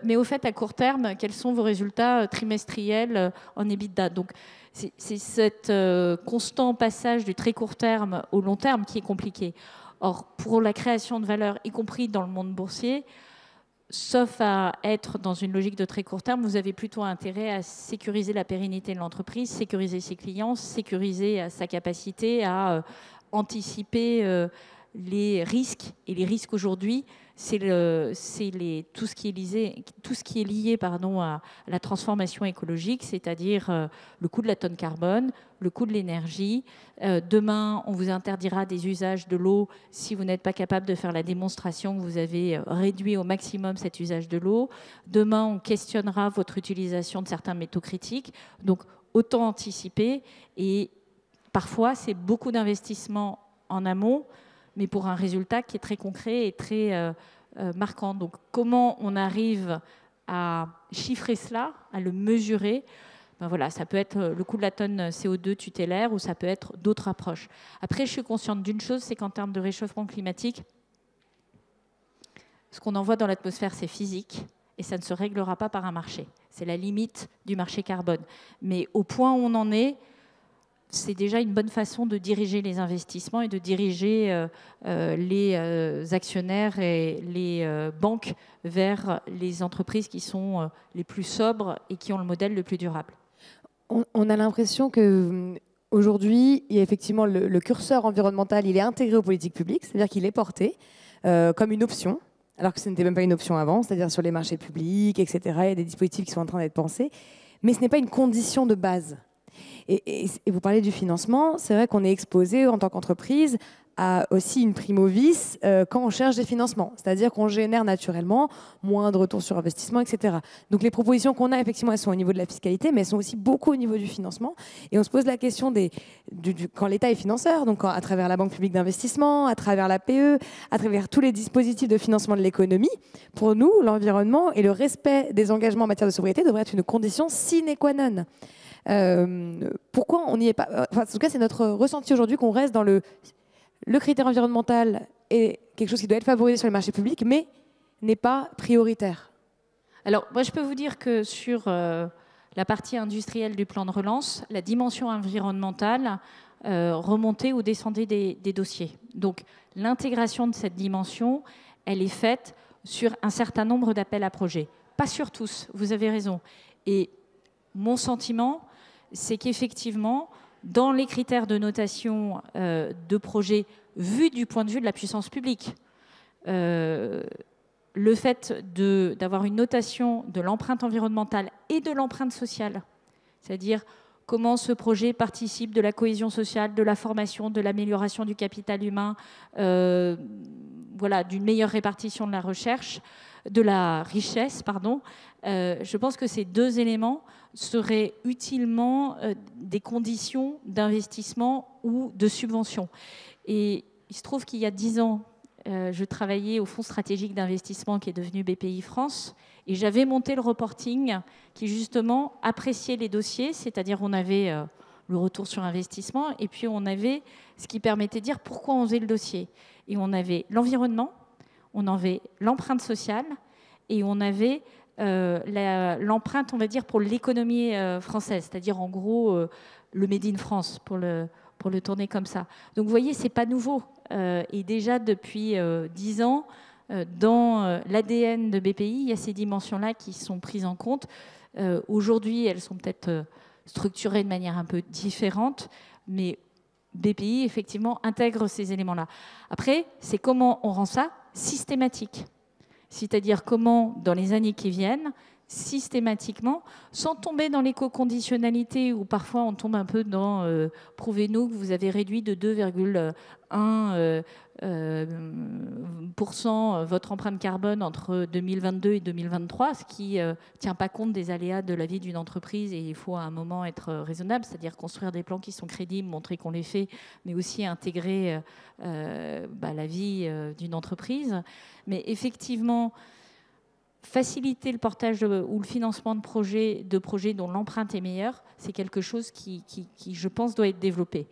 mais au fait à court terme, quels sont vos résultats trimestriels en EBITDA. Donc c'est ce constant passage du très court terme au long terme qui est compliqué. Or, pour la création de valeur, y compris dans le monde boursier, sauf à être dans une logique de très court terme, vous avez plutôt intérêt à sécuriser la pérennité de l'entreprise, sécuriser ses clients, sécuriser sa capacité à anticiper les risques. Et les risques aujourd'hui, c'est tout ce qui est lié à la transformation écologique, c'est-à-dire le coût de la tonne carbone, le coût de l'énergie. Demain, on vous interdira des usages de l'eau si vous n'êtes pas capable de faire la démonstration que vous avez réduit au maximum cet usage de l'eau. Demain, on questionnera votre utilisation de certains métaux critiques. Donc, autant anticiper. Et parfois, c'est beaucoup d'investissements en amont, mais pour un résultat qui est très concret et très marquant. Donc, comment on arrive à chiffrer cela, à le mesurer? Ben voilà, ça peut être le coût de la tonne CO2 tutélaire ou ça peut être d'autres approches. Après, je suis consciente d'une chose, c'est qu'en termes de réchauffement climatique, ce qu'on envoie dans l'atmosphère, c'est physique et ça ne se réglera pas par un marché. C'est la limite du marché carbone. Mais au point où on en est, c'est déjà une bonne façon de diriger les investissements et de diriger les actionnaires et les banques vers les entreprises qui sont les plus sobres et qui ont le modèle le plus durable. On a l'impression que aujourd'hui, il y a effectivement le curseur environnemental, il est intégré aux politiques publiques, c'est-à-dire qu'il est porté comme une option, alors que ce n'était même pas une option avant, c'est-à-dire sur les marchés publics, etc. Il y a des dispositifs qui sont en train d'être pensés, mais ce n'est pas une condition de base. Et vous parlez du financement, c'est vrai qu'on est exposé en tant qu'entreprise à aussi une prime au vice quand on cherche des financements. C'est-à-dire qu'on génère naturellement moins de retour sur investissement, etc. Donc les propositions qu'on a, effectivement, elles sont au niveau de la fiscalité, mais elles sont aussi beaucoup au niveau du financement. Et on se pose la question quand l'État est financeur, donc à travers la Banque publique d'investissement, à travers l'APE, à travers tous les dispositifs de financement de l'économie, pour nous, l'environnement et le respect des engagements en matière de sobriété devraient être une condition sine qua non. Pourquoi on n'y est pas, en tout cas, c'est notre ressenti aujourd'hui qu'on reste dans le critère environnemental est quelque chose qui doit être favorisé sur les marchés publics, mais n'est pas prioritaire. Alors, moi, je peux vous dire que sur la partie industrielle du plan de relance, la dimension environnementale remontait ou descendait des dossiers. Donc, l'intégration de cette dimension, elle est faite sur un certain nombre d'appels à projets. Pas sur tous, vous avez raison. Et mon sentiment, c'est qu'effectivement, dans les critères de notation de projets vus du point de vue de la puissance publique, le fait d'avoir une notation de l'empreinte environnementale et de l'empreinte sociale, c'est-à-dire comment ce projet participe de la cohésion sociale, de la formation, de l'amélioration du capital humain, voilà, d'une meilleure répartition de la recherche, de la richesse, pardon. Je pense que ces deux éléments seraient utilement des conditions d'investissement ou de subvention. Et il se trouve qu'il y a 10 ans, je travaillais au Fonds stratégique d'investissement qui est devenu BPI France, et j'avais monté le reporting qui justement appréciait les dossiers, c'est-à-dire on avait le retour sur investissement, et puis on avait ce qui permettait de dire pourquoi on faisait le dossier. Et on avait l'environnement, on avait l'empreinte sociale, et on avait l'empreinte, on va dire, pour l'économie française, c'est-à-dire en gros le Made in France, pour le tourner comme ça. Donc vous voyez, c'est pas nouveau. Et déjà depuis 10 ans, dans l'ADN de BPI, il y a ces dimensions-là qui sont prises en compte. Aujourd'hui, elles sont peut-être structurées de manière un peu différente, mais BPI, effectivement, intègre ces éléments-là. Après, c'est comment on rend ça systématique. C'est-à-dire comment, dans les années qui viennent, systématiquement, sans tomber dans l'éco-conditionnalité où parfois on tombe un peu dans prouvez-nous que vous avez réduit de 2,1% votre empreinte carbone entre 2022 et 2023, ce qui ne tient pas compte des aléas de la vie d'une entreprise, et il faut à un moment être raisonnable, c'est-à-dire construire des plans qui sont crédibles, montrer qu'on les fait, mais aussi intégrer la vie d'une entreprise. Mais effectivement, faciliter le portage ou le financement de projets dont l'empreinte est meilleure, c'est quelque chose qui, je pense, doit être développé.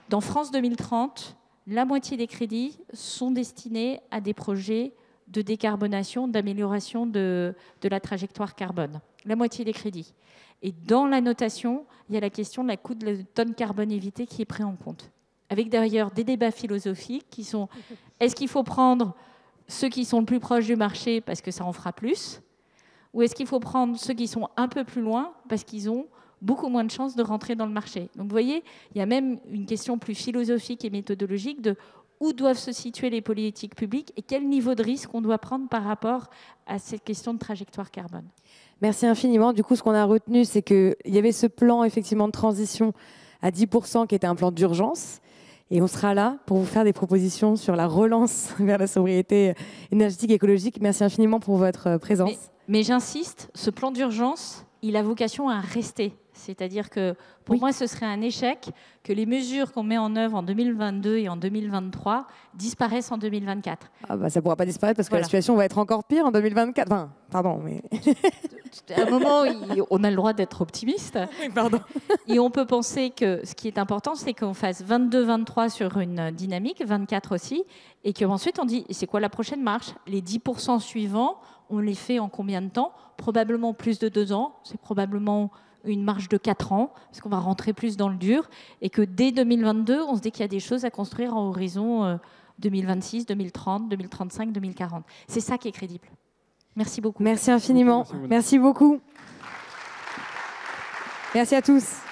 Dans France 2030, la moitié des crédits sont destinés à des projets de décarbonation, d'amélioration de la trajectoire carbone. La moitié des crédits. Et dans la notation, il y a la question de la coût de la tonne carbone évitée qui est pris en compte. Avec d'ailleurs des débats philosophiques qui sont est-ce qu'il faut prendre ceux qui sont le plus proches du marché parce que ça en fera plus, ou est-ce qu'il faut prendre ceux qui sont un peu plus loin parce qu'ils ont beaucoup moins de chances de rentrer dans le marché. Donc vous voyez, il y a même une question plus philosophique et méthodologique de où doivent se situer les politiques publiques et quel niveau de risque on doit prendre par rapport à cette question de trajectoire carbone. Merci infiniment. Du coup, ce qu'on a retenu, c'est qu'il y avait ce plan effectivement de transition à 10% qui était un plan d'urgence. Et on sera là pour vous faire des propositions sur la relance vers la sobriété énergétique et écologique. Merci infiniment pour votre présence. Mais j'insiste, ce plan d'urgence, il a vocation à rester. C'est-à-dire que pour moi, ce serait un échec que les mesures qu'on met en œuvre en 2022 et en 2023 disparaissent en 2024. Ah bah, ça ne pourra pas disparaître parce que la situation va être encore pire en 2024. Enfin, pardon, mais... À un moment, on a le droit d'être optimiste. Oui, pardon. Et on peut penser que ce qui est important, c'est qu'on fasse 22-23 sur une dynamique, 24 aussi, et qu'ensuite on dit, c'est quoi la prochaine marche? Les 10% suivants, on les fait en combien de temps? Probablement plus de 2 ans, c'est probablement une marge de 4 ans, parce qu'on va rentrer plus dans le dur, et que dès 2022, on se dit qu'il y a des choses à construire en horizon 2026, 2030, 2035, 2040. C'est ça qui est crédible. Merci beaucoup. Merci infiniment. Merci beaucoup. Merci à tous.